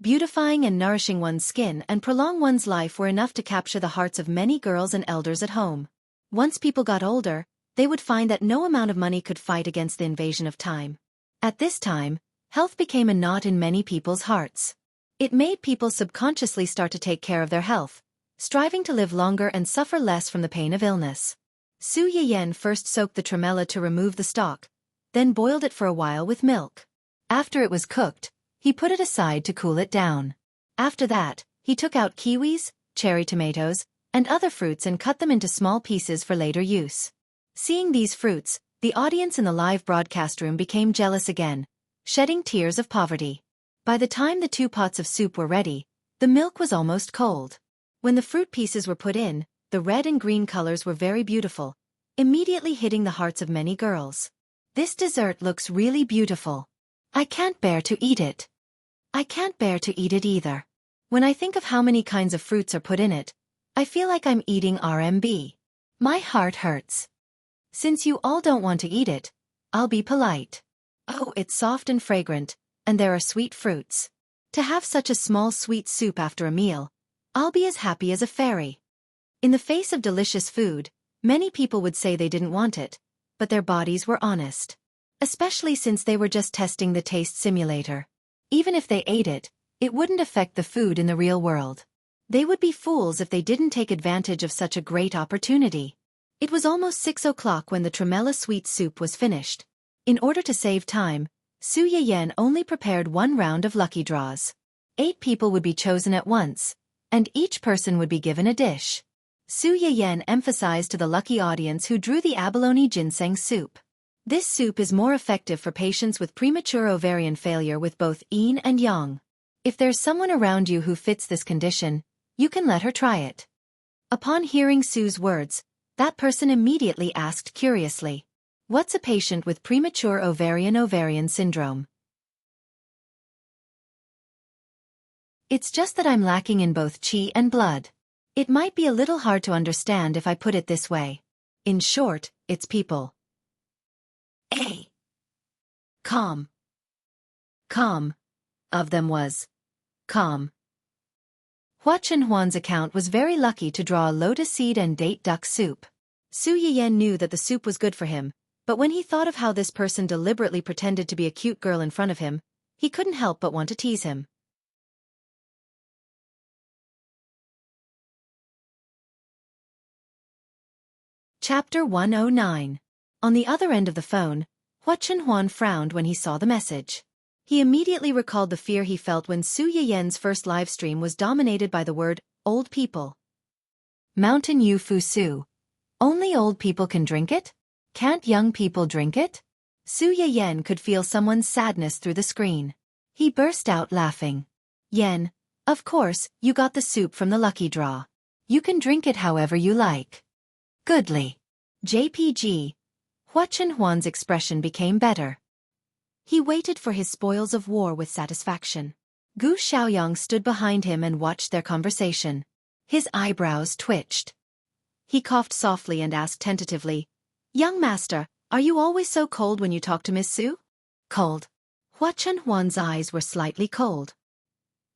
Beautifying and nourishing one's skin and prolong one's life were enough to capture the hearts of many girls and elders at home. Once people got older, they would find that no amount of money could fight against the invasion of time. At this time, health became a knot in many people's hearts. It made people subconsciously start to take care of their health, striving to live longer and suffer less from the pain of illness. Su Yiyen first soaked the tremella to remove the stalk, then boiled it for a while with milk. After it was cooked, he put it aside to cool it down. After that, he took out kiwis, cherry tomatoes, and other fruits and cut them into small pieces for later use. Seeing these fruits, the audience in the live broadcast room became jealous again, shedding tears of poverty. By the time the 2 pots of soup were ready, the milk was almost cold. When the fruit pieces were put in, the red and green colors were very beautiful, immediately hitting the hearts of many girls. This dessert looks really beautiful. I can't bear to eat it. I can't bear to eat it either. When I think of how many kinds of fruits are put in it, I feel like I'm eating RMB. My heart hurts. Since you all don't want to eat it, I'll be polite. Oh, it's soft and fragrant, and there are sweet fruits. To have such a small sweet soup after a meal, I'll be as happy as a fairy. In the face of delicious food, many people would say they didn't want it, but their bodies were honest. Especially since they were just testing the taste simulator. Even if they ate it, it wouldn't affect the food in the real world. They would be fools if they didn't take advantage of such a great opportunity. It was almost 6 o'clock when the tremella sweet soup was finished. In order to save time, Su Yiyen only prepared 1 round of lucky draws. 8 people would be chosen at once, and each person would be given a dish. Su Yiyen emphasized to the lucky audience who drew the abalone ginseng soup. This soup is more effective for patients with premature ovarian failure with both yin and yang. If there's someone around you who fits this condition, you can let her try it. Upon hearing Su's words, that person immediately asked curiously, "What's a patient with premature ovarian syndrome?" It's just that I'm lacking in both qi and blood. It might be a little hard to understand if I put it this way. In short, it's people. A. Calm. Of them was calm. Hua Chenhuan's account was very lucky to draw a lotus seed and date duck soup. Su Yiyen knew that the soup was good for him, but when he thought of how this person deliberately pretended to be a cute girl in front of him, he couldn't help but want to tease him. Chapter 109. On the other end of the phone, Hua Chenhuan frowned when he saw the message. He immediately recalled the fear he felt when Su Yiyen's first livestream was dominated by the word, old people. Mountain Yu Fu Su. Only old people can drink it? Can't young people drink it? Su Yiyen could feel someone's sadness through the screen. He burst out laughing. Yen, of course, you got the soup from the lucky draw. You can drink it however you like. Goodly. JPG. Hua Chenhuan's expression became better. He waited for his spoils of war with satisfaction. Gu Xiaoyang stood behind him and watched their conversation. His eyebrows twitched. He coughed softly and asked tentatively, "Young master, are you always so cold when you talk to Miss Su?" Cold. Hua Chenhuan's eyes were slightly cold.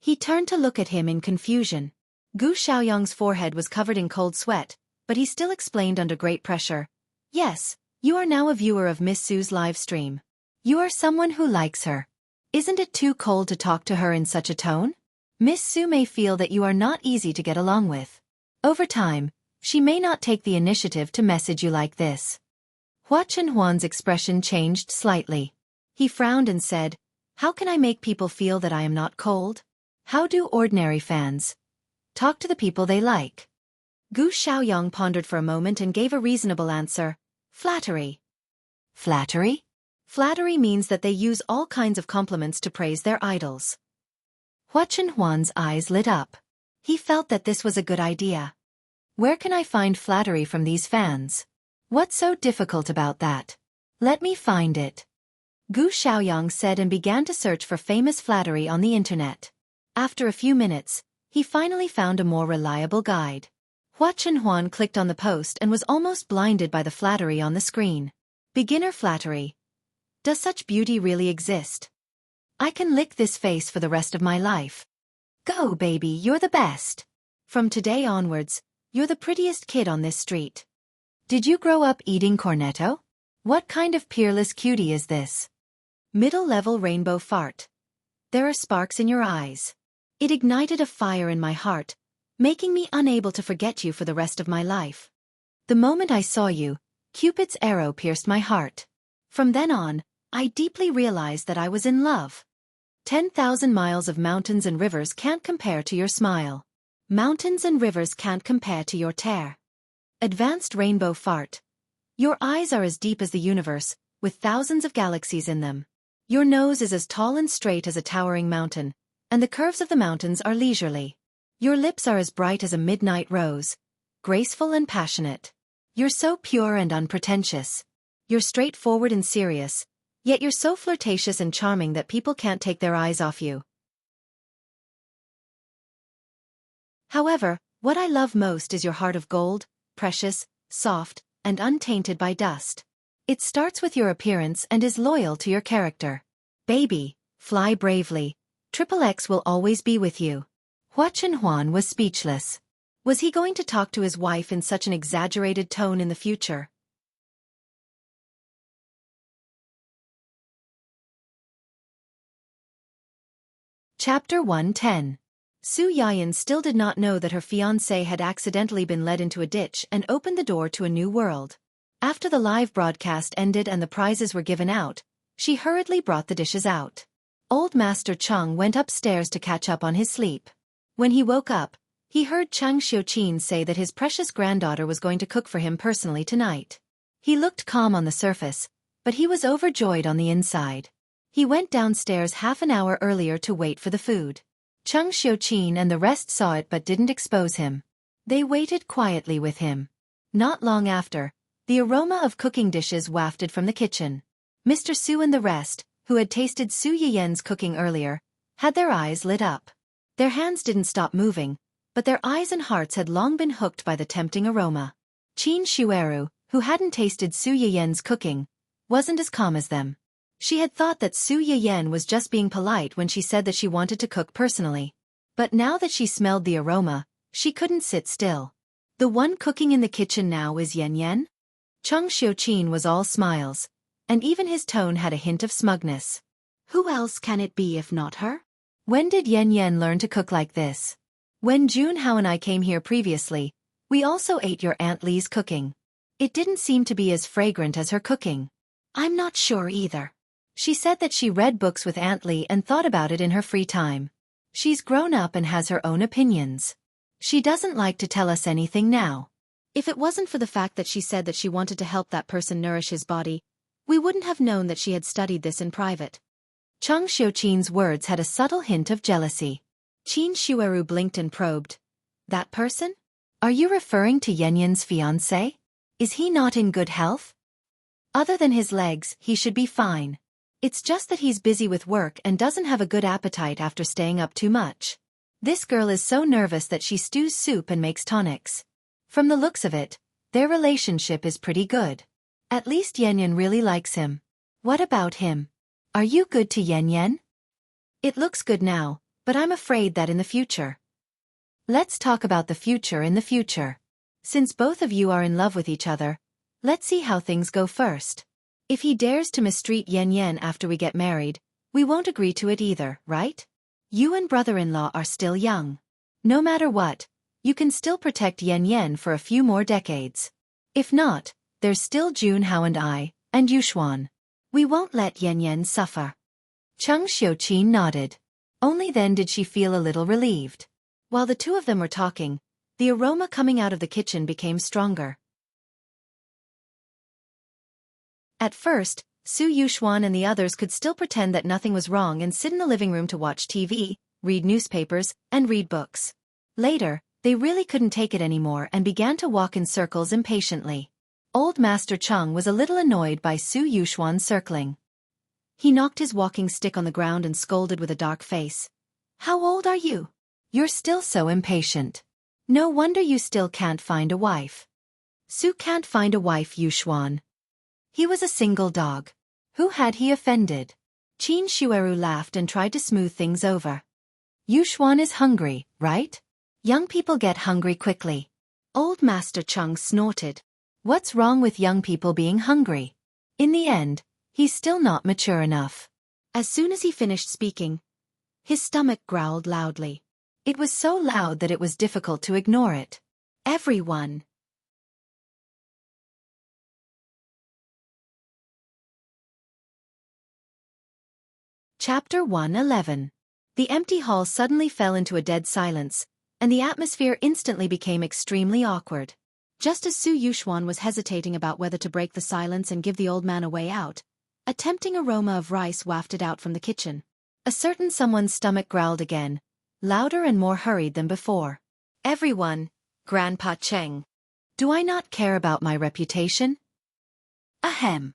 He turned to look at him in confusion. Gu Xiaoyang's forehead was covered in cold sweat, but he still explained under great pressure, "Yes, you are now a viewer of Miss Su's live stream. You are someone who likes her. Isn't it too cold to talk to her in such a tone? Miss Su may feel that you are not easy to get along with. Over time, she may not take the initiative to message you like this." Hua Chenhuan's expression changed slightly. He frowned and said, "How can I make people feel that I am not cold? How do ordinary fans, Talk to the people they like. Gu Xiaoyang pondered for a moment and gave a reasonable answer. Flattery. Flattery? Flattery means that they use all kinds of compliments to praise their idols. Hua Chenhuan's eyes lit up. He felt that this was a good idea. Where can I find flattery from these fans? What's so difficult about that? Let me find it. Gu Xiaoyang said and began to search for famous flattery on the internet. After a few minutes, he finally found a more reliable guide. Hua Chenhuan clicked on the post and was almost blinded by the flattery on the screen. Beginner flattery. Does such beauty really exist? I can lick this face for the rest of my life. Go, baby, you're the best. From today onwards, you're the prettiest kid on this street. Did you grow up eating cornetto? What kind of peerless cutie is this? Middle-level rainbow fart. There are sparks in your eyes. It ignited a fire in my heart, making me unable to forget you for the rest of my life. The moment I saw you, Cupid's arrow pierced my heart. From then on, I deeply realized that I was in love. 10,000 miles of mountains and rivers can't compare to your smile. Mountains and rivers can't compare to your tear. Advanced rainbow fart. Your eyes are as deep as the universe, with thousands of galaxies in them. Your nose is as tall and straight as a towering mountain, and the curves of the mountains are leisurely. Your lips are as bright as a midnight rose, graceful and passionate. You're so pure and unpretentious. You're straightforward and serious, yet you're so flirtatious and charming that people can't take their eyes off you. However, what I love most is your heart of gold, precious, soft, and untainted by dust. It starts with your appearance and is loyal to your character. Baby, fly bravely. XXX will always be with you. Hua Chenhuan was speechless. Was he going to talk to his wife in such an exaggerated tone in the future? Chapter 110. Su Yayan still did not know that her fiancé had accidentally been led into a ditch and opened the door to a new world. After the live broadcast ended and the prizes were given out, she hurriedly brought the dishes out. Old Master Cheng went upstairs to catch up on his sleep. When he woke up, he heard Cheng Xiuqin say that his precious granddaughter was going to cook for him personally tonight. He looked calm on the surface, but he was overjoyed on the inside. He went downstairs half an hour earlier to wait for the food. Cheng Xiuqin and the rest saw it but didn't expose him. They waited quietly with him. Not long after, the aroma of cooking dishes wafted from the kitchen. Mr. Su and the rest, who had tasted Su Yiyen's cooking earlier, had their eyes lit up. Their hands didn't stop moving, but their eyes and hearts had long been hooked by the tempting aroma. Qin Shueru, who hadn't tasted Su Yiyen's cooking, wasn't as calm as them. She had thought that Su Yiyen was just being polite when she said that she wanted to cook personally. But now that she smelled the aroma, she couldn't sit still. The one cooking in the kitchen now is Yan Yan? Cheng Xiuqin was all smiles, and even his tone had a hint of smugness. Who else can it be if not her? When did Yan Yan learn to cook like this? When Jun Hao and I came here previously, we also ate your Aunt Li's cooking. It didn't seem to be as fragrant as her cooking. I'm not sure either. She said that she read books with Aunt Li and thought about it in her free time. She's grown up and has her own opinions. She doesn't like to tell us anything now. If it wasn't for the fact that she said that she wanted to help that person nourish his body, we wouldn't have known that she had studied this in private. Cheng Xiuqin's words had a subtle hint of jealousy. Qin Shueru blinked and probed. That person? Are you referring to Yan Yan's fiancé? Is he not in good health? Other than his legs, he should be fine. It's just that he's busy with work and doesn't have a good appetite after staying up too much. This girl is so nervous that she stews soup and makes tonics. From the looks of it, their relationship is pretty good. At least Yan Yan really likes him. What about him? Are you good to Yan Yan? It looks good now, but I'm afraid that in the future. Let's talk about the future in the future. Since both of you are in love with each other, let's see how things go first. If he dares to mistreat Yan Yan after we get married, we won't agree to it either, right? You and brother-in-law are still young. No matter what, you can still protect Yan Yan for a few more decades. If not, there's still Jun Hao and I, and Yuxuan. We won't let Yan Yan suffer. Cheng Xiuqin nodded. Only then did she feel a little relieved. While the two of them were talking, the aroma coming out of the kitchen became stronger. At first, Su Yuxuan and the others could still pretend that nothing was wrong and sit in the living room to watch TV, read newspapers, and read books. Later, they really couldn't take it anymore and began to walk in circles impatiently. Old Master Cheng was a little annoyed by Su Yuxuan's circling. He knocked his walking stick on the ground and scolded with a dark face. "How old are you? You're still so impatient. No wonder you still can't find a wife." Su can't find a wife, Yuxuan. He was a single dog. Who had he offended? Qin Shueru laughed and tried to smooth things over. Yuxuan is hungry, right? Young people get hungry quickly. Old Master Cheng snorted. What's wrong with young people being hungry? In the end, he's still not mature enough. As soon as he finished speaking, his stomach growled loudly. It was so loud that it was difficult to ignore it. Everyone. Chapter 111. The empty hall suddenly fell into a dead silence, and the atmosphere instantly became extremely awkward. Just as Su Yuxuan was hesitating about whether to break the silence and give the old man a way out, a tempting aroma of rice wafted out from the kitchen. A certain someone's stomach growled again, louder and more hurried than before. Everyone, Grandpa Cheng. Do I not care about my reputation? Ahem.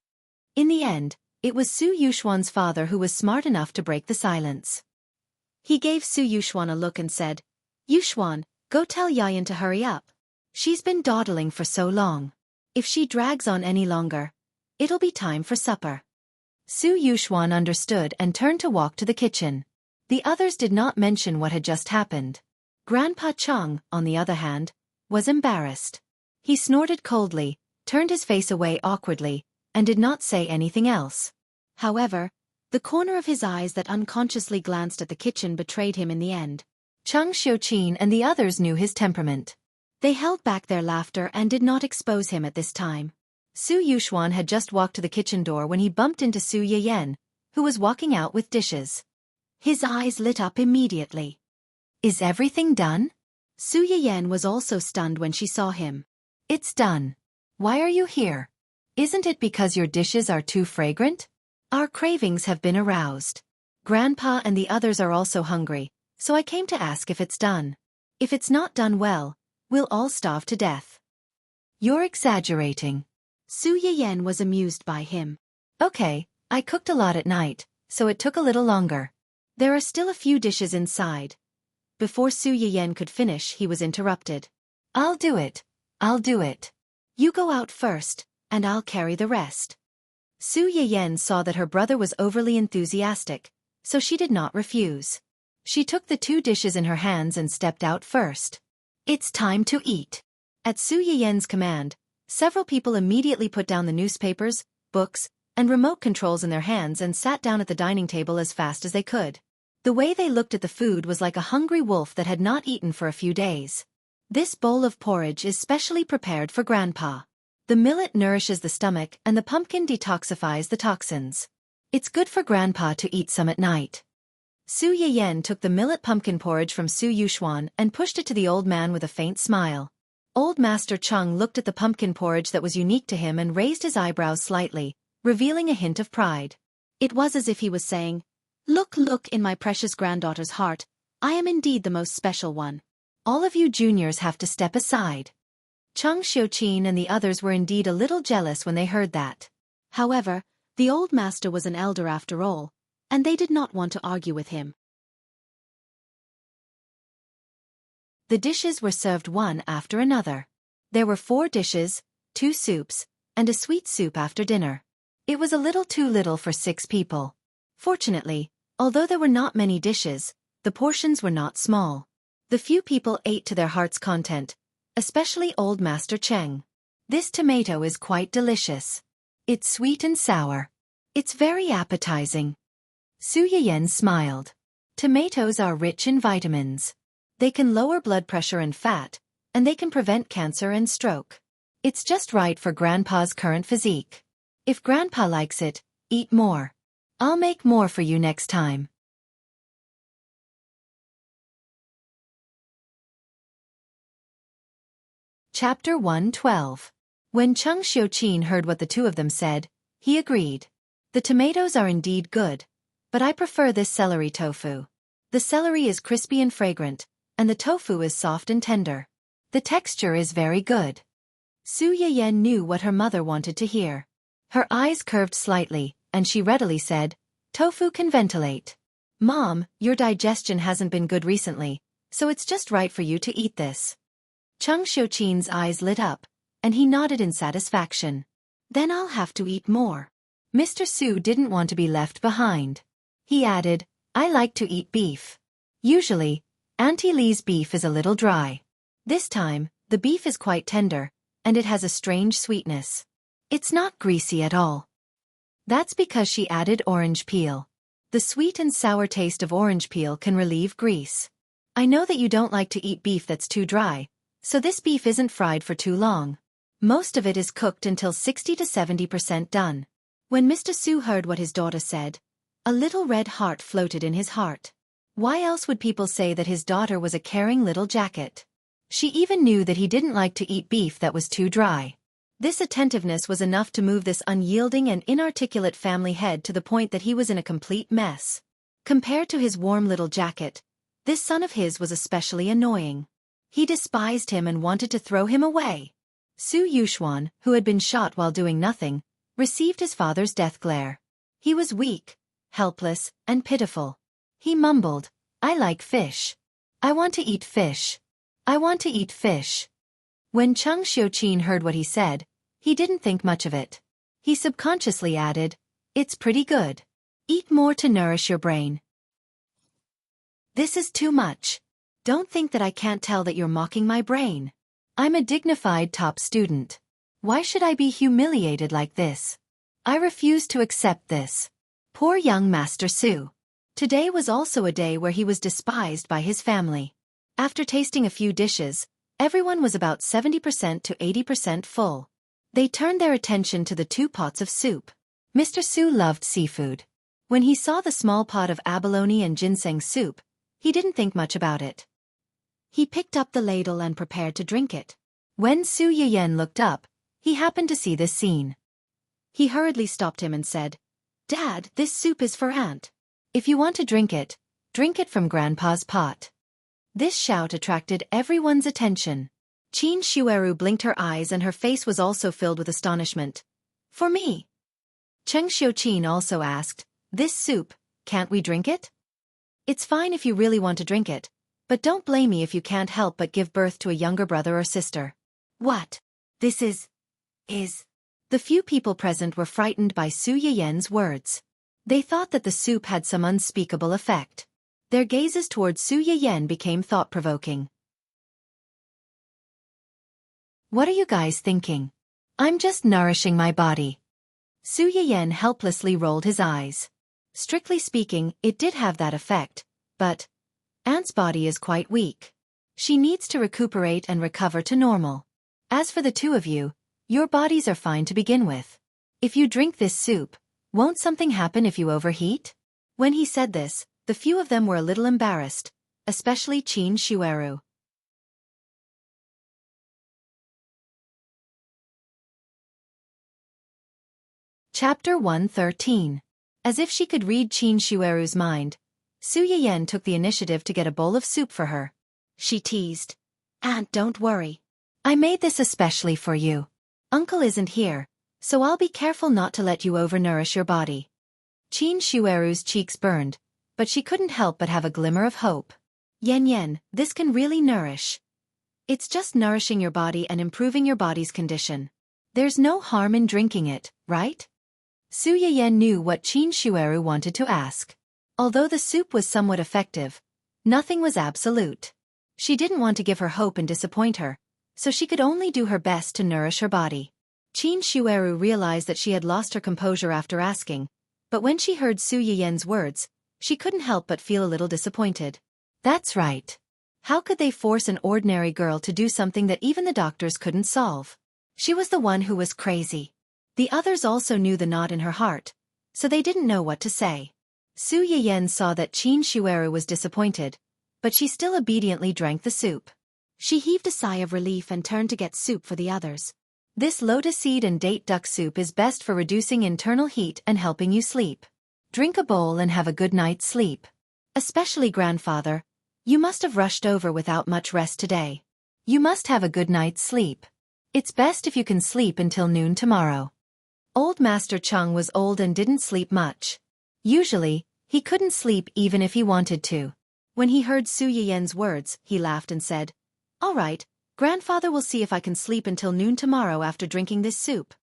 In the end, it was Su Yuxuan's father who was smart enough to break the silence. He gave Su Yuxuan a look and said, "Yuxuan, go tell Yayan to hurry up. She's been dawdling for so long. If she drags on any longer, it'll be time for supper." Su Yuxuan understood and turned to walk to the kitchen. The others did not mention what had just happened. Grandpa Cheng, on the other hand, was embarrassed. He snorted coldly, turned his face away awkwardly, and did not say anything else. However, the corner of his eyes that unconsciously glanced at the kitchen betrayed him in the end. Cheng Xiaoqin and the others knew his temperament. They held back their laughter and did not expose him at this time. Su Yuxuan had just walked to the kitchen door when he bumped into Su Yiyan, who was walking out with dishes. His eyes lit up immediately. "Is everything done?" Su Yiyan was also stunned when she saw him. "It's done. Why are you here? Isn't it because your dishes are too fragrant? Our cravings have been aroused. Grandpa and the others are also hungry, so I came to ask if it's done. If it's not done well, we'll all starve to death." "You're exaggerating." Su Yiyan was amused by him. "Okay, I cooked a lot at night, so it took a little longer. There are still a few dishes inside." Before Su Yiyan could finish, he was interrupted. I'll do it. You go out first, and I'll carry the rest." Su Yiyan saw that her brother was overly enthusiastic, so she did not refuse. She took the 2 dishes in her hands and stepped out first. "It's time to eat." At Su Yiyan's command, several people immediately put down the newspapers, books, and remote controls in their hands and sat down at the dining table as fast as they could. The way they looked at the food was like a hungry wolf that had not eaten for a few days. "This bowl of porridge is specially prepared for Grandpa. The millet nourishes the stomach and the pumpkin detoxifies the toxins. It's good for Grandpa to eat some at night." Su Yiyan took the millet pumpkin porridge from Su Yuxuan and pushed it to the old man with a faint smile. Old Master Cheng looked at the pumpkin porridge that was unique to him and raised his eyebrows slightly, revealing a hint of pride. It was as if he was saying, Look, in my precious granddaughter's heart, I am indeed the most special one. All of you juniors have to step aside." Cheng Xiaoqin and the others were indeed a little jealous when they heard that. However, the old master was an elder after all, and they did not want to argue with him. The dishes were served one after another. There were 4 dishes, 2 soups, and a sweet soup after dinner. It was a little too little for 6 people. Fortunately, although there were not many dishes, the portions were not small. The few people ate to their heart's content, especially old Master Cheng. "This tomato is quite delicious. It's sweet and sour. It's very appetizing." Su Yiyan smiled. Tomatoes are rich in vitamins. They can lower blood pressure and fat, and they can prevent cancer and stroke. It's just right for Grandpa's current physique. If Grandpa likes it, eat more. I'll make more for you next time. Chapter 112. When Cheng Xiuqin heard what the two of them said, he agreed. The tomatoes are indeed good, but I prefer this celery tofu. The celery is crispy and fragrant, and the tofu is soft and tender. The texture is very good. Su Yiyan knew what her mother wanted to hear. Her eyes curved slightly, and she readily said, "Tofu can ventilate. Mom, your digestion hasn't been good recently, so it's just right for you to eat this." Cheng Xiuqin's eyes lit up, and he nodded in satisfaction. "Then I'll have to eat more." Mr. Su didn't want to be left behind. He added, "I like to eat beef. Usually, Auntie Lee's beef is a little dry. This time, the beef is quite tender, and it has a strange sweetness. It's not greasy at all. That's because she added orange peel. The sweet and sour taste of orange peel can relieve grease. I know that you don't like to eat beef that's too dry, so this beef isn't fried for too long. Most of it is cooked until 60 to 70% done." When Mr. Su heard what his daughter said, a little red heart floated in his heart. Why else would people say that his daughter was a caring little jacket? She even knew that he didn't like to eat beef that was too dry. This attentiveness was enough to move this unyielding and inarticulate family head to the point that he was in a complete mess. Compared to his warm little jacket, this son of his was especially annoying. He despised him and wanted to throw him away. Su Yuxuan, who had been shot while doing nothing, received his father's death glare. He was weak, helpless, and pitiful. He mumbled, "I like fish. I want to eat fish. I want to eat fish." When Cheng Xiuqin heard what he said, he didn't think much of it. He subconsciously added, "It's pretty good. Eat more to nourish your brain." "This is too much. Don't think that I can't tell that you're mocking my brain. I'm a dignified top student. Why should I be humiliated like this? I refuse to accept this." Poor young Master Su. Today was also a day where he was despised by his family. After tasting a few dishes, everyone was about 70% to 80% full. They turned their attention to the 2 pots of soup. Mr. Su loved seafood. When he saw the small pot of abalone and ginseng soup, he didn't think much about it. He picked up the ladle and prepared to drink it. When Su Yiyan looked up, he happened to see this scene. He hurriedly stopped him and said, "Dad, this soup is for Aunt. If you want to drink it from Grandpa's pot." This shout attracted everyone's attention. Qin Shueru blinked her eyes and her face was also filled with astonishment. "For me?" Cheng Xiuqin also asked, "This soup, can't we drink it?" "It's fine if you really want to drink it, but don't blame me if you can't help but give birth to a younger brother or sister." "What? This is... The few people present were frightened by Su Yiyan's words. They thought that the soup had some unspeakable effect. Their gazes towards Su Yiyan became thought-provoking. "What are you guys thinking? I'm just nourishing my body." Su Yiyan helplessly rolled his eyes. Strictly speaking, it did have that effect, but Aunt's body is quite weak. She needs to recuperate and recover to normal. As for the two of you, your bodies are fine to begin with. If you drink this soup, won't something happen if you overheat? When he said this, the few of them were a little embarrassed, especially Qin Shueru. Chapter 113. As if she could read Qin Shueru's mind, Su Yiyan took the initiative to get a bowl of soup for her. She teased, "Aunt, don't worry. I made this especially for you. Uncle isn't here, so I'll be careful not to let you overnourish your body." Qin Shueru's cheeks burned, but she couldn't help but have a glimmer of hope. Yen, this can really nourish. It's just nourishing your body and improving your body's condition. There's no harm in drinking it, right?" Su Yiyan knew what Qin Shueru wanted to ask. Although the soup was somewhat effective, nothing was absolute. She didn't want to give her hope and disappoint her, so she could only do her best to nourish her body. Qin Shueru realized that she had lost her composure after asking, but when she heard Su Yiyan's words, she couldn't help but feel a little disappointed. That's right. How could they force an ordinary girl to do something that even the doctors couldn't solve? She was the one who was crazy. The others also knew the knot in her heart, so they didn't know what to say. Su Yiyan saw that Qin Shueru was disappointed, but she still obediently drank the soup. She heaved a sigh of relief and turned to get soup for the others. This lotus seed and date duck soup is best for reducing internal heat and helping you sleep. Drink a bowl and have a good night's sleep. Especially grandfather, you must have rushed over without much rest today. You must have a good night's sleep. It's best if you can sleep until noon tomorrow. Old Master Chung was old and didn't sleep much. Usually, he couldn't sleep even if he wanted to. When he heard Su Yiyen's words, he laughed and said, "All right, grandfather will see if I can sleep until noon tomorrow after drinking this soup."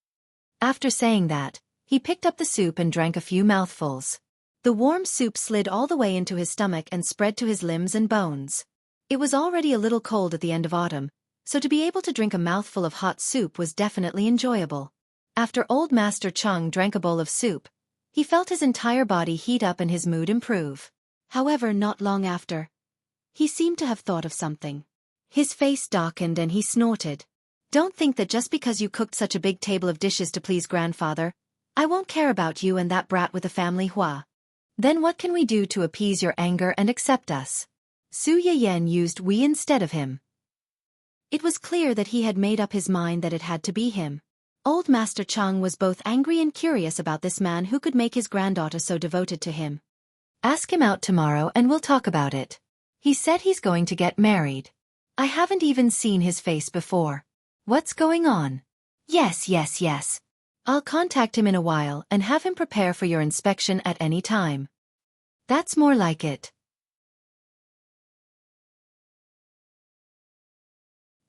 After saying that, he picked up the soup and drank a few mouthfuls. The warm soup slid all the way into his stomach and spread to his limbs and bones. It was already a little cold at the end of autumn, so to be able to drink a mouthful of hot soup was definitely enjoyable. After Old Master Chung drank a bowl of soup, he felt his entire body heat up and his mood improve. However, not long after, he seemed to have thought of something. His face darkened and he snorted. "Don't think that just because you cooked such a big table of dishes to please grandfather, I won't care about you and that brat with the family Hua. Then what can we do to appease your anger and accept us?" Su Yiyen used we instead of him. It was clear that he had made up his mind that it had to be him. Old Master Chung was both angry and curious about this man who could make his granddaughter so devoted to him. "Ask him out tomorrow and we'll talk about it. He said he's going to get married. I haven't even seen his face before. What's going on?" Yes. I'll contact him in a while and have him prepare for your inspection at any time." "That's more like it."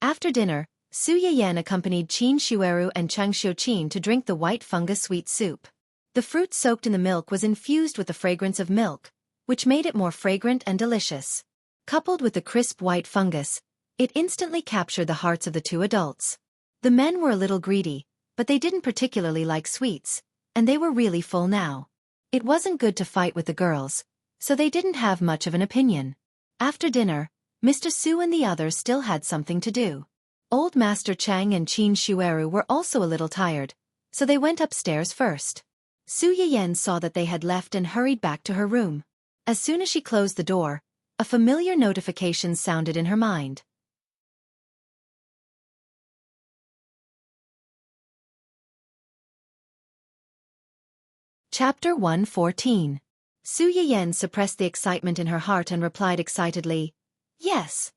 After dinner, Su Yiyen accompanied Qin Shueru and Chang Xiuqin to drink the white fungus sweet soup. The fruit soaked in the milk was infused with the fragrance of milk, which made it more fragrant and delicious. Coupled with the crisp white fungus, it instantly captured the hearts of the two adults. The men were a little greedy, but they didn't particularly like sweets, and they were really full now. It wasn't good to fight with the girls, so they didn't have much of an opinion. After dinner, Mr. Su and the others still had something to do. Old Master Chang and Qin Shueru were also a little tired, so they went upstairs first. Su Yiyen saw that they had left and hurried back to her room. As soon as she closed the door, a familiar notification sounded in her mind. Chapter 114. Su Yiyen suppressed the excitement in her heart and replied excitedly, "Yes.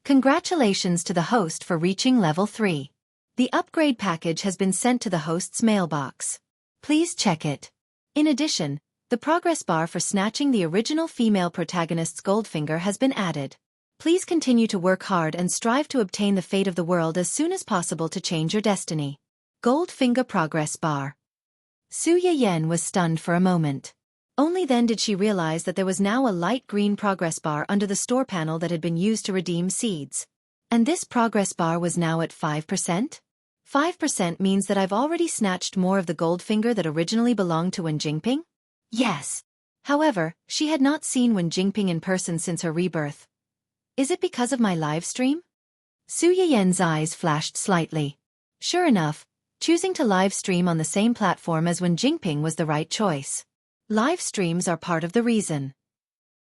Congratulations to the host for reaching level 3. The upgrade package has been sent to the host's mailbox. Please check it. In addition, the progress bar for snatching the original female protagonist's Goldfinger has been added. Please continue to work hard and strive to obtain the fate of the world as soon as possible to change your destiny. Goldfinger progress bar." Su Yiyen was stunned for a moment. Only then did she realize that there was now a light green progress bar under the store panel that had been used to redeem seeds. And this progress bar was now at 5%? 5% means that I've already snatched more of the Goldfinger that originally belonged to Wen Jingping? Yes. However, she had not seen Wen Jingping in person since her rebirth. Is it because of my live stream? Su Yiyen's eyes flashed slightly. Sure enough, choosing to live stream on the same platform as Wen Jingping was the right choice. Live streams are part of the reason.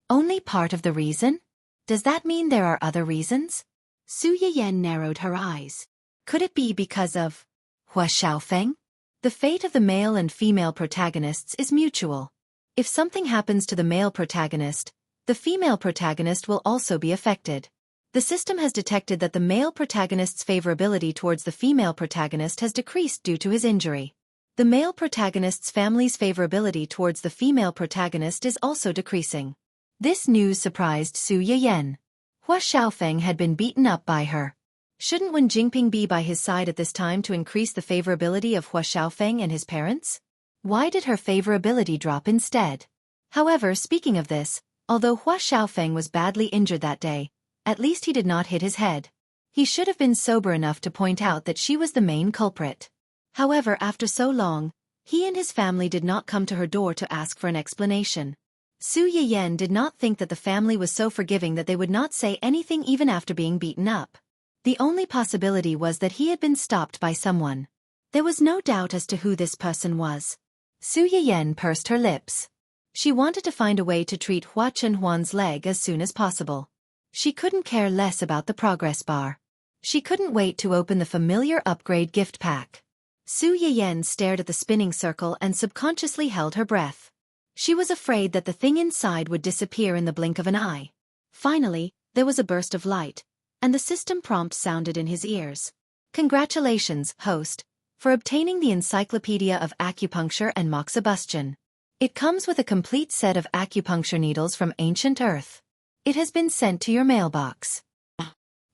Only part of the reason? Does that mean there are other reasons? Su Yiyen narrowed her eyes. Could it be because of Hua Xiaofan? The fate of the male and female protagonists is mutual. If something happens to the male protagonist, the female protagonist will also be affected. The system has detected that the male protagonist's favorability towards the female protagonist has decreased due to his injury. The male protagonist's family's favorability towards the female protagonist is also decreasing. This news surprised Su Yiyen. Hua Xiaofeng had been beaten up by her. Shouldn't Wen Jingping be by his side at this time to increase the favorability of Hua Xiaofeng and his parents? Why did her favorability drop instead? However, speaking of this, although Hua Xiaofeng was badly injured that day, at least he did not hit his head. He should have been sober enough to point out that she was the main culprit. However, after so long, he and his family did not come to her door to ask for an explanation. Su Yiyen did not think that the family was so forgiving that they would not say anything even after being beaten up. The only possibility was that he had been stopped by someone. There was no doubt as to who this person was. Su Yiyen pursed her lips. She wanted to find a way to treat Hua Chenhuan's leg as soon as possible. She couldn't care less about the progress bar. She couldn't wait to open the familiar upgrade gift pack. Su Yiyen stared at the spinning circle and subconsciously held her breath. She was afraid that the thing inside would disappear in the blink of an eye. Finally, there was a burst of light, and the system prompt sounded in his ears. Congratulations, host, for obtaining the Encyclopedia of Acupuncture and Moxibustion. It comes with a complete set of acupuncture needles from ancient Earth. It has been sent to your mailbox.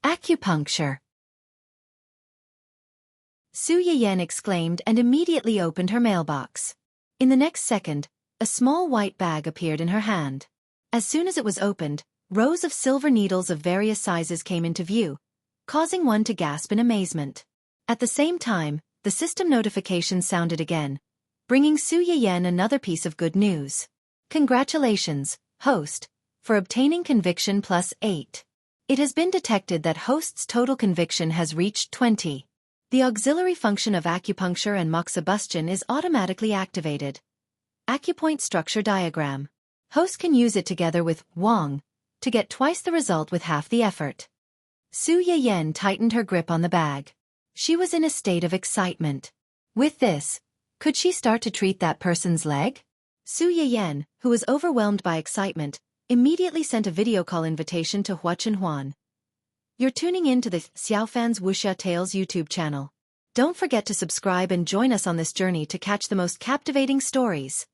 Acupuncture. Su Yiyen exclaimed and immediately opened her mailbox. In the next second, a small white bag appeared in her hand. As soon as it was opened, rows of silver needles of various sizes came into view, causing one to gasp in amazement. At the same time, the system notification sounded again, bringing Su Yiyen another piece of good news. Congratulations, host, for obtaining conviction plus 8. It has been detected that host's total conviction has reached 20. The auxiliary function of acupuncture and moxibustion is automatically activated. Acupoint structure diagram. Host can use it together with Wang to get twice the result with half the effort. Su Yiyen tightened her grip on the bag. She was in a state of excitement. With this, could she start to treat that person's leg? Su Yiyen, who was overwhelmed by excitement, immediately sent a video call invitation to Hua Chenhuan. You're tuning in to the Xiaofan's Wuxia Tales YouTube channel. Don't forget to subscribe and join us on this journey to catch the most captivating stories.